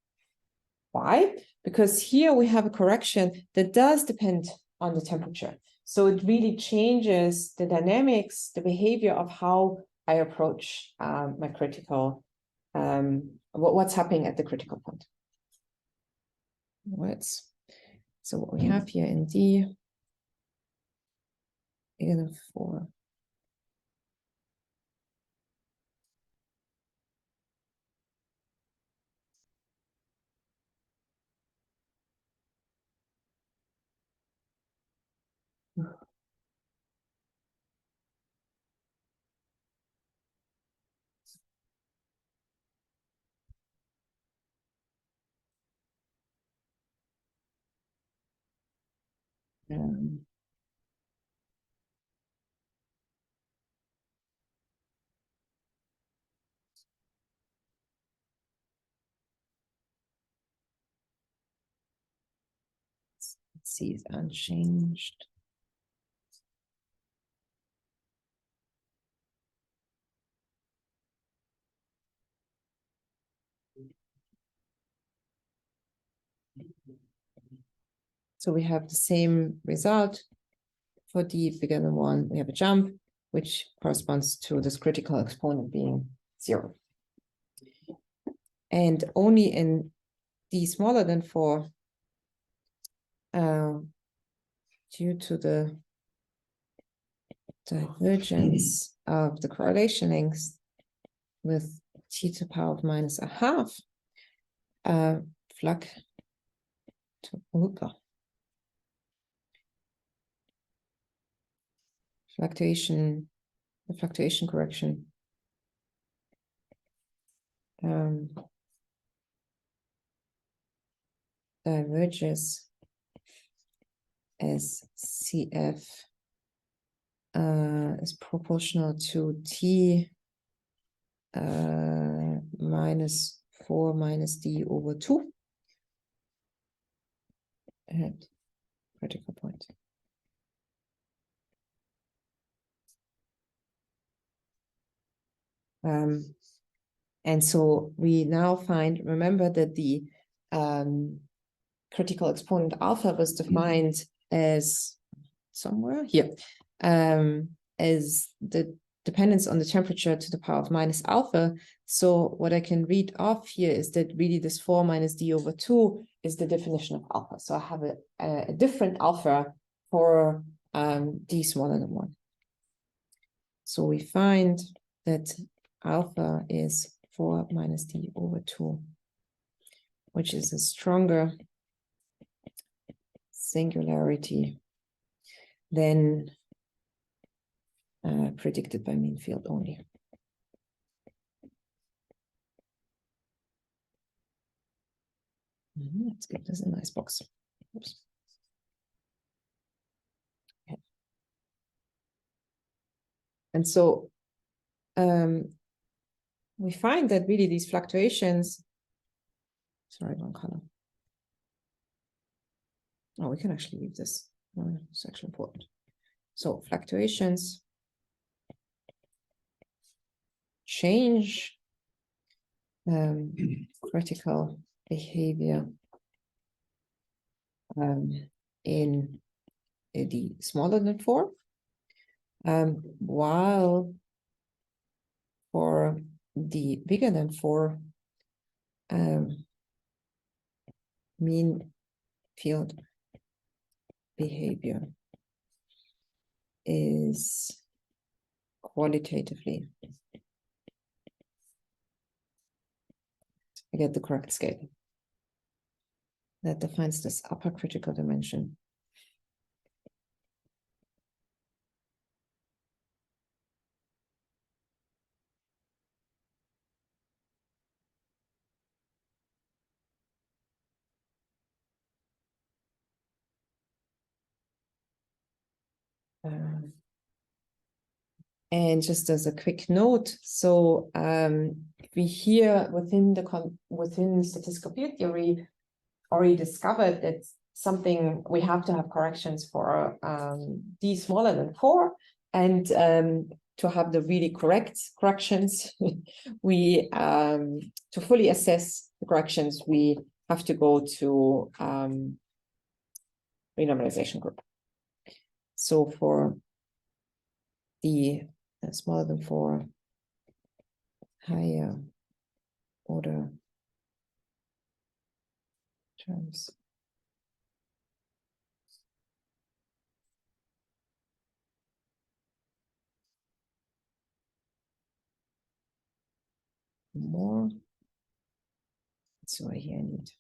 Speaker 1: Why? Because here we have a correction that does depend on the temperature. So it really changes the dynamics, the behavior of how I approach my critical, what's happening at the critical point. So what we have here in D, bigger than 4. Let's see, it's unchanged. So we have the same result for D bigger than 1. We have a jump, which corresponds to this critical exponent being 0. And only in D smaller than 4, due to the divergence of the correlation links with t to the power of minus a half, the fluctuation correction diverges as CF is proportional to T minus 4 minus D over 2 at critical point. And so we now find, remember that the critical exponent alpha was defined as somewhere here, as the dependence on the temperature to the power of minus alpha. So what I can read off here is that really this 4 minus D over 2 is the definition of alpha. So I have a different alpha for D smaller than 1. So we find that alpha is 4 minus D over 2, which is a stronger singularity than predicted by mean field only. Let's give this a nice box. Oops. Okay. And so we find that really these fluctuations, sorry, wrong color. Oh, we can actually leave this. It's actually important. So fluctuations change critical behavior in the smaller than 4, while for the bigger than 4 mean field behavior is qualitatively, I get the correct scale that defines this upper critical dimension. And just as a quick note, so we here within statistical field theory already discovered that something we have to have corrections for d smaller than 4, and to have the really correct corrections, we to fully assess the corrections, we have to go to renormalization group. So for the smaller than 4 higher order terms, more, so here I need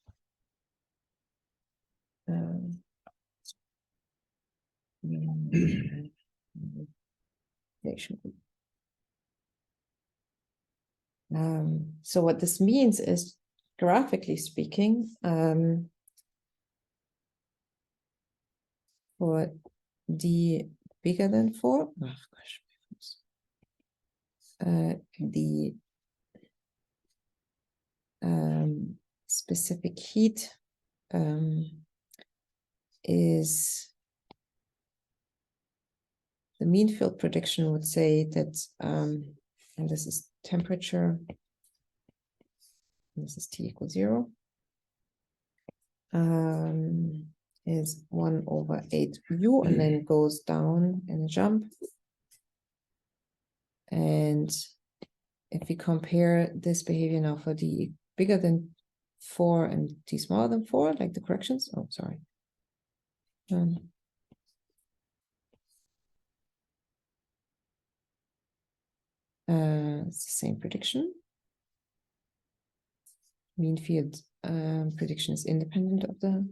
Speaker 1: so what this means is, graphically speaking, for the bigger than 4, oh gosh, the specific heat is, the mean field prediction would say that, and this is temperature, and this is T equals 0, is 1/8 u, and then goes down in a jump. And if we compare this behavior now for the bigger than 4 and t smaller than 4, like the corrections, oh, sorry. It's the same prediction. Mean field prediction is independent of the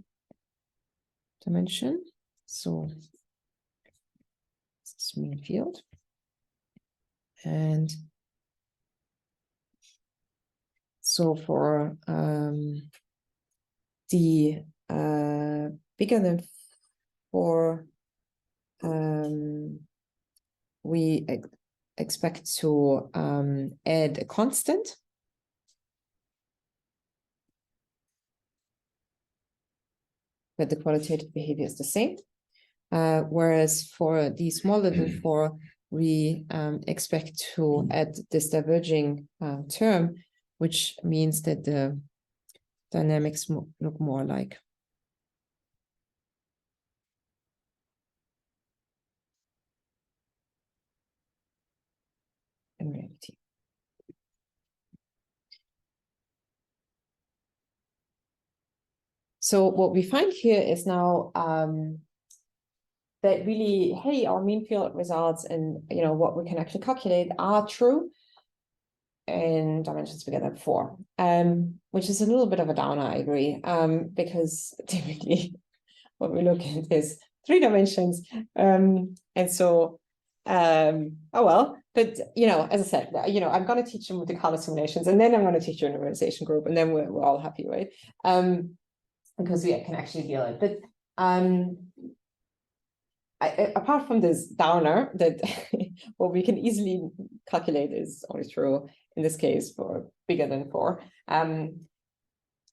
Speaker 1: dimension. So this is mean field. And so for the bigger than 4, we expect to add a constant. But the qualitative behavior is the same. Whereas for the smaller than 4, we expect to add this diverging term, which means that the dynamics look more like in reality. So what we find here is now that really, hey, our mean field results and what we can actually calculate are true in dimensions bigger than 4, which is a little bit of a downer, I agree, because typically what we look at is 3 dimensions, and so oh well, but as I said, I'm going to teach them with the color simulations, and then I'm going to teach you a normalization group, and then we're all happy, right? Because we can actually deal it. But apart from this downer, that what we can easily calculate is only true in this case for bigger than 4.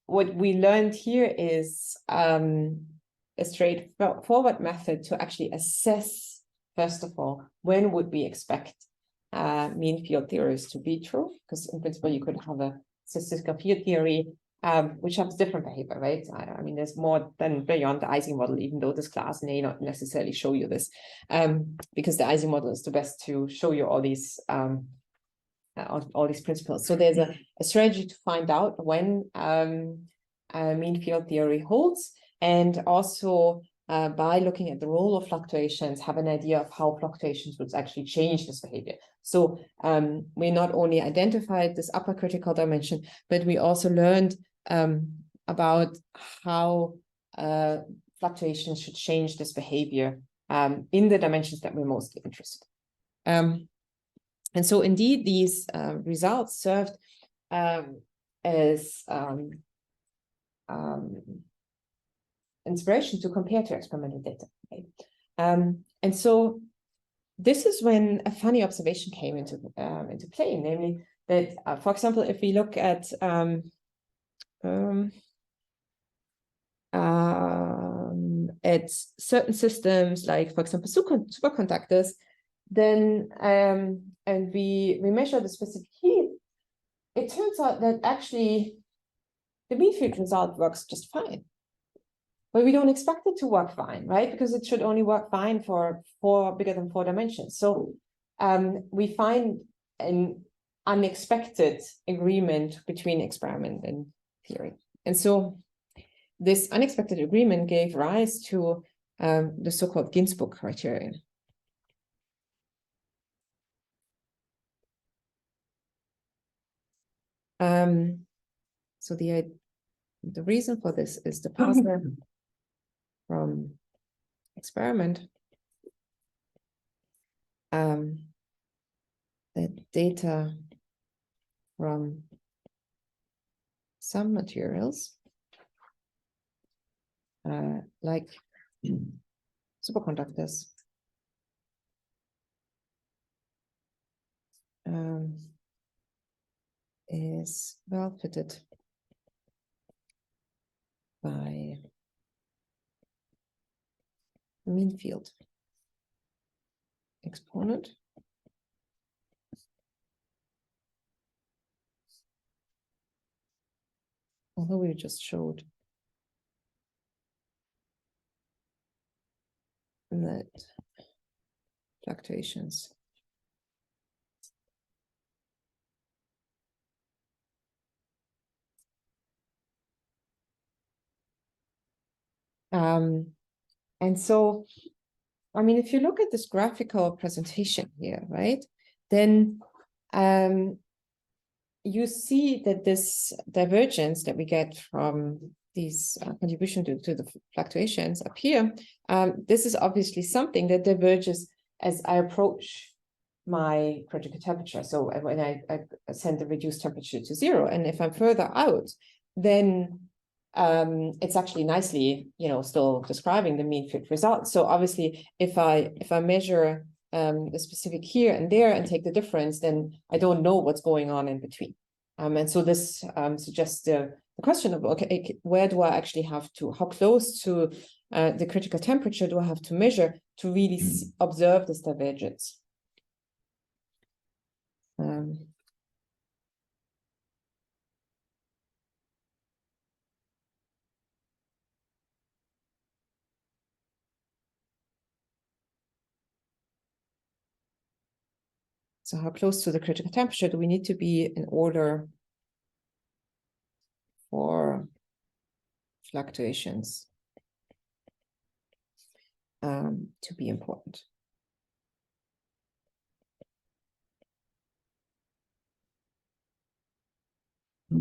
Speaker 1: What we learned here is a straightforward method to actually assess, first of all, when would we expect mean field theories to be true? Because in principle, you could have a statistical field theory which has different behavior, right? I mean, there's more than beyond the Ising model, even though this class may not necessarily show you this, because the Ising model is the best to show you all these principles. So there's a strategy to find out when mean field theory holds, and also by looking at the role of fluctuations, have an idea of how fluctuations would actually change this behavior. So we not only identified this upper critical dimension, but we also learned about how fluctuations should change this behavior in the dimensions that we're mostly interested in. And so indeed, these results served as inspiration to compare to experimental data. Okay? And so this is when a funny observation came into play, namely that, for example, if we look at certain systems, like, for example, superconductors, then and we measure the specific heat, it turns out that actually the mean field result works just fine. But we don't expect it to work fine, right? Because it should only work fine for bigger than 4 dimensions. So we find an unexpected agreement between experiment and theory. And so this unexpected agreement gave rise to the so-called Ginzburg criterion. So the reason for this is the parser from experiment, the data from some materials, like superconductors, is well fitted by mean field exponent, although we just showed that fluctuations and so, I mean, if you look at this graphical presentation here, right, then you see that this divergence that we get from these contribution to the fluctuations up here, this is obviously something that diverges as I approach my critical temperature. So when I send the reduced temperature to 0, and if I'm further out, then it's actually nicely, still describing the mean field result. So obviously, if I measure the specific here and there and take the difference, then I don't know what's going on in between. And so this suggests the question of, okay, where do I actually have to, how close to the critical temperature do I have to measure to really observe this divergence? So how close to the critical temperature do we need to be in order for fluctuations to be important?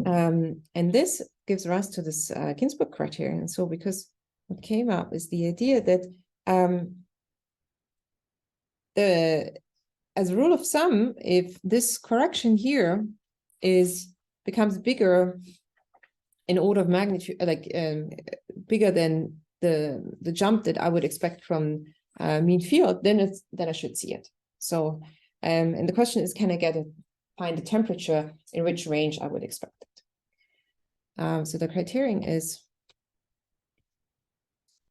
Speaker 1: And this gives rise to this Ginzburg criterion. So because what came up is the idea that as a rule of thumb, if this correction here becomes bigger in order of magnitude, like bigger than the jump that I would expect from mean field, then I should see it. So And the question is, can I find the temperature in which range I would expect it? So the criterion is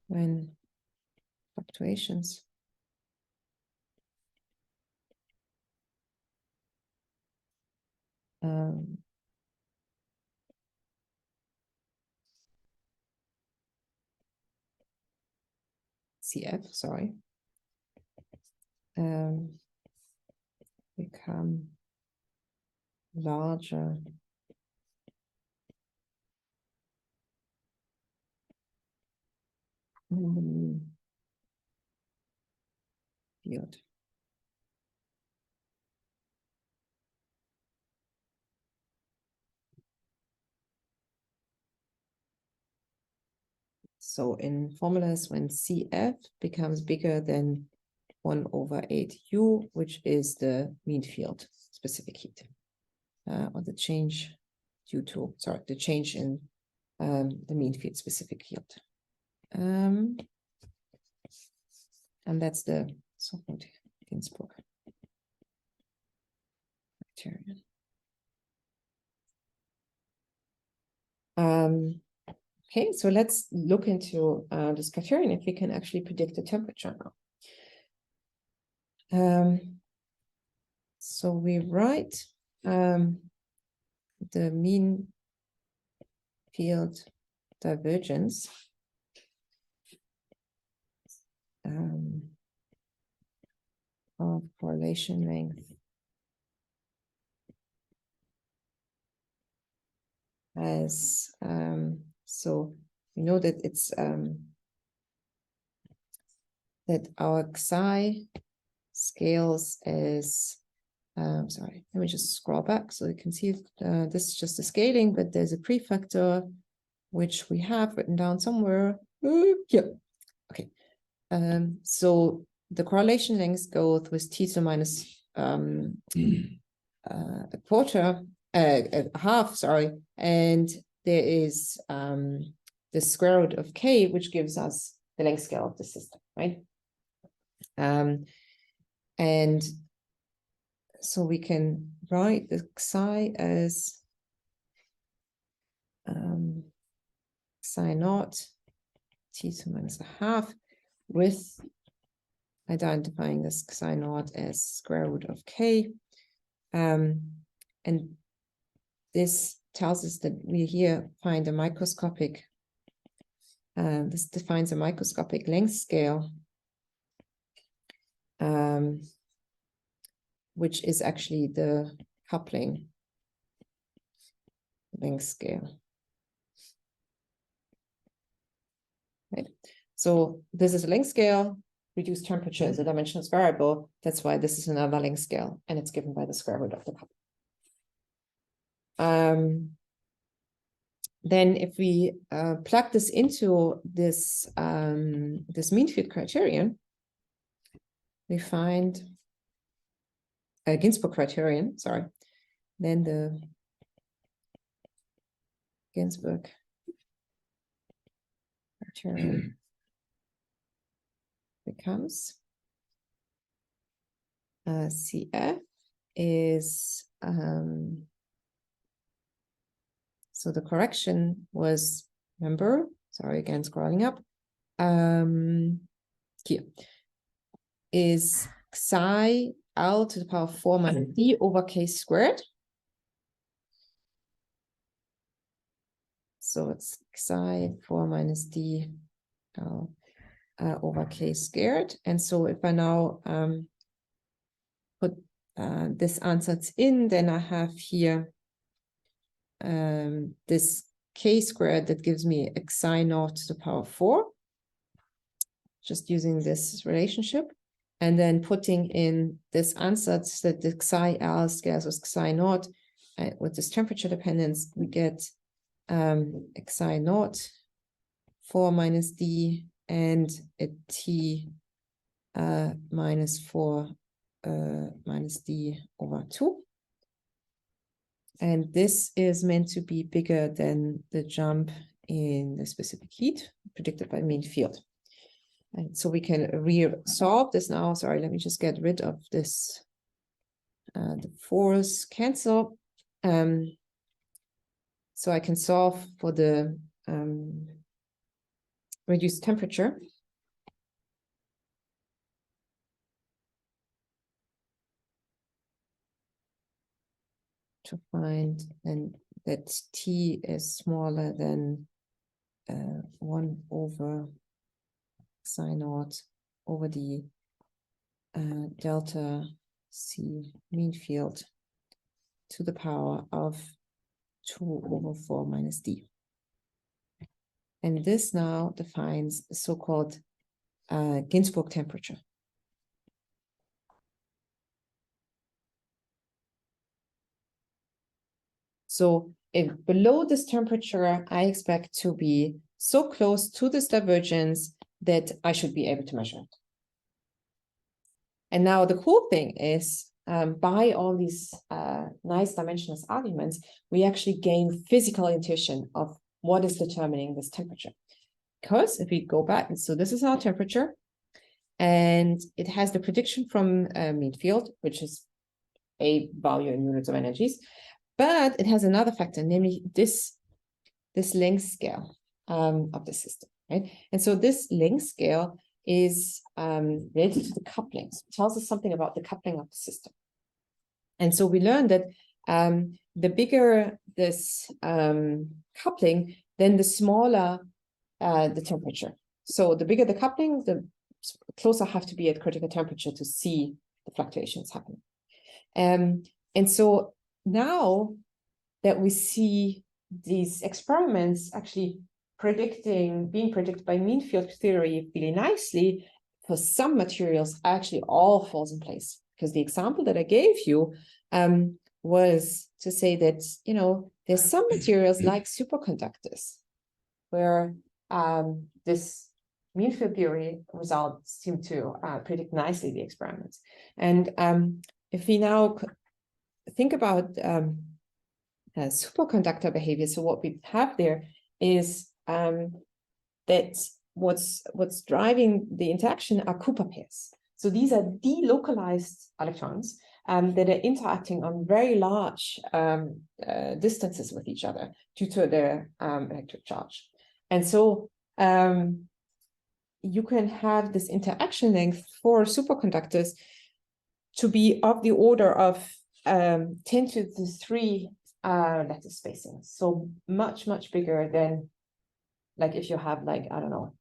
Speaker 1: when fluctuations CF, sorry, become larger in the mean field. So in formulas, when CF becomes bigger than 1/8U, which is the mean field specific heat, or the change due to, sorry, the change in the mean field specific yield. And that's the so-called Ginzburg criterion. Okay, so let's look into this criterion if we can actually predict the temperature now. So we write the mean field divergence of correlation length as so we know that it's that our Xi scales as sorry, let me just scroll back so you can see this is just the scaling, but there's a prefactor which we have written down somewhere here. Okay, so the correlation lengths go with t to the minus a quarter, a half, sorry, and there is the square root of k, which gives us the length scale of the system, right? And so we can write the Xi as Xi naught t to the minus a half, with identifying this Xi naught as square root of k. And this tells us that we here find a microscopic, this defines a microscopic length scale, which is actually the coupling length scale. Right. So this is a length scale, reduced temperature is a dimensionless variable. That's why this is another length scale, and it's given by the square root of the coupling. Then if we plug this into this, this mean field criterion, we find a Ginzburg criterion, sorry, then the Ginzburg criterion becomes CF is, so the correction was, remember, sorry, again, scrolling up, here, is Xi L to the power 4 minus d over k squared. So it's Xi 4 minus d L over k squared. And so if I now put this answers in, then I have here this k squared that gives me Xi naught to the power 4, just using this relationship, and then putting in this ansatz that the Xi L scales with Xi naught, with this temperature dependence, we get Xi naught 4 minus d and a t minus 4 minus d over 2. And this is meant to be bigger than the jump in the specific heat predicted by mean field. And so we can re-solve this now. Sorry, let me just get rid of this the 4's cancel. So I can solve for the reduced temperature. To find and that T is smaller than 1 over psi naught over the delta C mean field to the power of 2 over 4 minus D. And this now defines the so-called Ginzburg temperature. So if below this temperature, I expect to be so close to this divergence that I should be able to measure it. And now the cool thing is, by all these nice dimensionless arguments, we actually gain physical intuition of what is determining this temperature. Because if we go back, so this is our temperature, and it has the prediction from mean field, which is a value in units of energies, but it has another factor, namely this length scale of the system, right? And so this length scale is related to the couplings. It tells us something about the coupling of the system. And so we learned that the bigger this coupling, then the smaller the temperature. So the bigger the coupling, the closer I have to be at critical temperature to see the fluctuations happening. And so now that we see these experiments actually being predicted by mean field theory really nicely, for some materials actually all falls in place. Because the example that I gave you was to say that, you know, there's some materials like superconductors where this mean field theory results seem to predict nicely the experiments. And if we now think about superconductor behavior, so what we have there is that what's driving the interaction are Cooper pairs. So these are delocalized electrons that are interacting on very large distances with each other due to their electric charge. And so you can have this interaction length for superconductors to be of the order of 10 to the 3 lattice spacing. So much, much bigger than like if you have like, I don't know,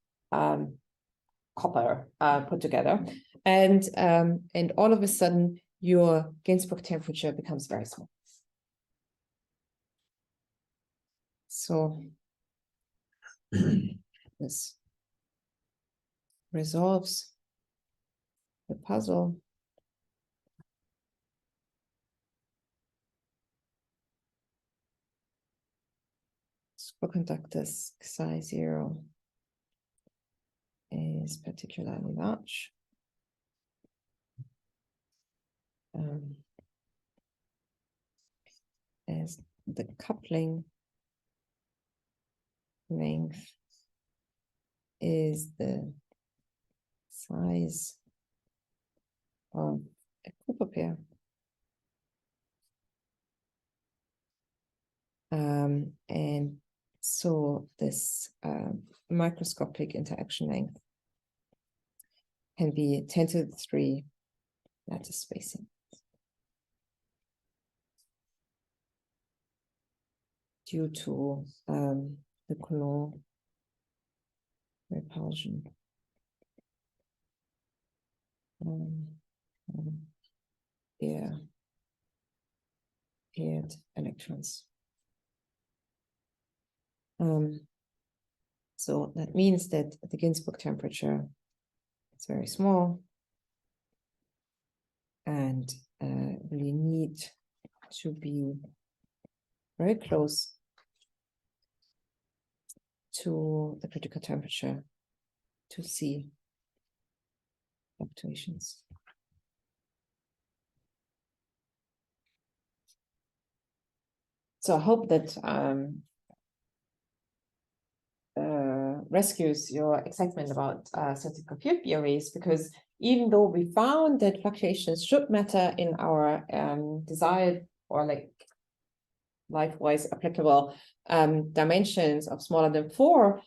Speaker 1: copper put together. And all of a sudden your Ginzburg temperature becomes very small. So this resolves the puzzle. Superconductors psi 0 is particularly large. As the coupling length is the size of a Cooper pair. And so this microscopic interaction length can be 10 to the 3 lattice spacing. Due to the Coulomb repulsion. Yeah, paired electrons. So that means that the Ginzburg temperature is very small and we need to be very close to the critical temperature to see fluctuations. So I hope that rescues your excitement about statistical field theories, because even though we found that fluctuations should matter in our desired or like life-wise applicable dimensions of smaller than 4,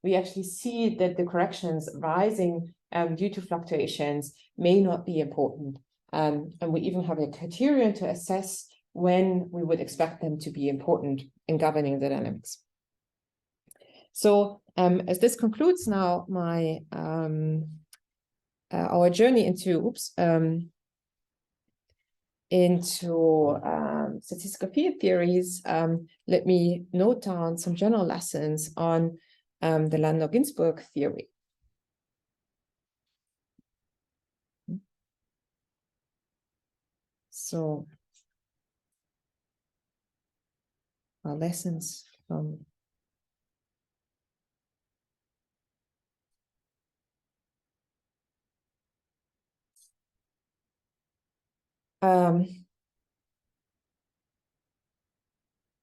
Speaker 1: we actually see that the corrections rising due to fluctuations may not be important. And we even have a criterion to assess when we would expect them to be important in governing the dynamics. So as this concludes now my our journey into statistical field theories, let me note down some general lessons on the Landau-Ginzburg theory. So our lessons from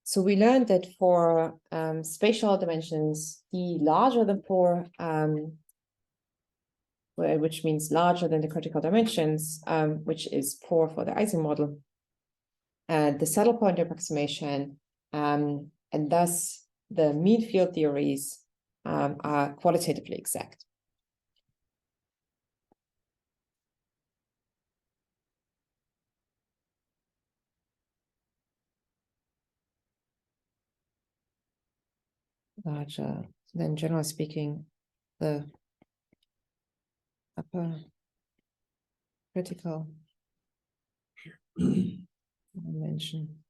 Speaker 1: so we learned that for spatial dimensions, D larger than 4, which means larger than the critical dimensions, which is 4 for the Ising model, the saddle point approximation, and thus the mean field theories are qualitatively exact. Larger than, generally speaking, the upper critical dimension,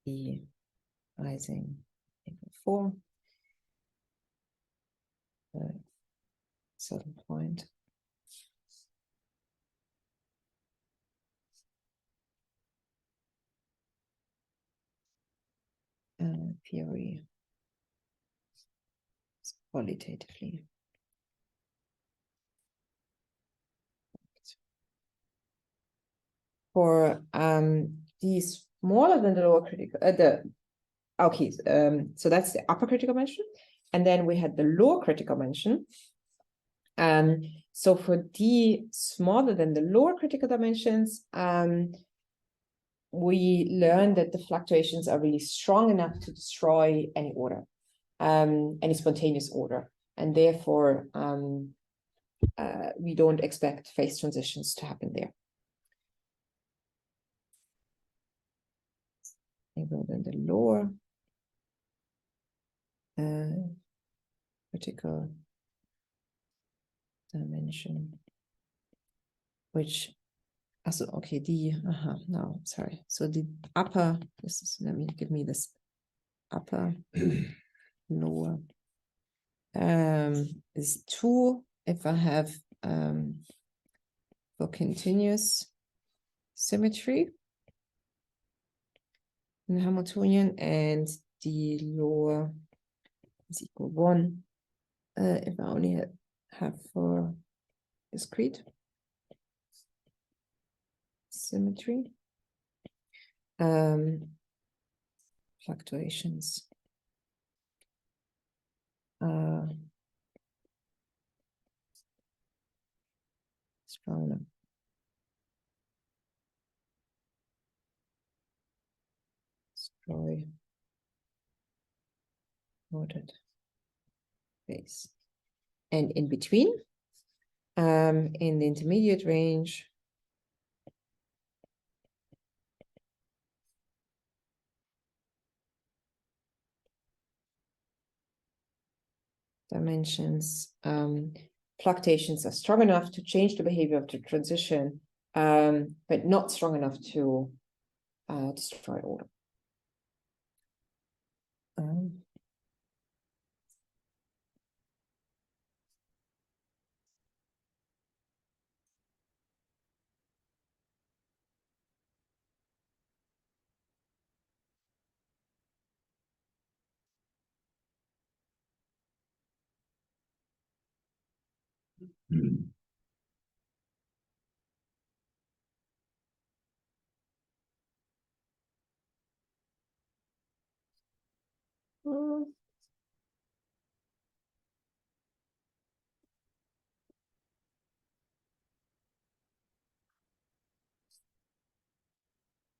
Speaker 1: the Ising equal 4, the saddle point theory qualitatively. For these smaller than the lower critical, so that's the upper critical dimension, and then we had the lower critical dimension. So for D smaller than the lower critical dimensions, we learned that the fluctuations are really strong enough to destroy any order, any spontaneous order, and therefore we don't expect phase transitions to happen there. Than the lower critical dimension, which also okay, no, sorry. So the upper, this is, give me this upper lower is 2 if I have for continuous symmetry in the Hamiltonian, and the lower is equal 1 if I only have for discrete symmetry. Fluctuations strong enough. Destroy ordered base. And in between, in the intermediate range, dimensions, fluctuations are strong enough to change the behavior of the transition, but not strong enough to destroy order.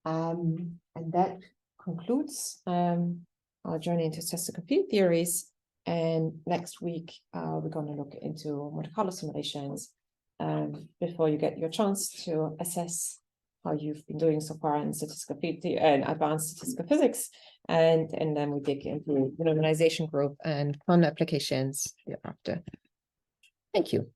Speaker 1: And that concludes our journey into statistical field theories. And next week, we're going to look into Monte Carlo simulations before you get your chance to assess how you've been doing so far in statistical field theory and advanced statistical physics. And then we dig into the normalization group and fun applications thereafter. Thank you.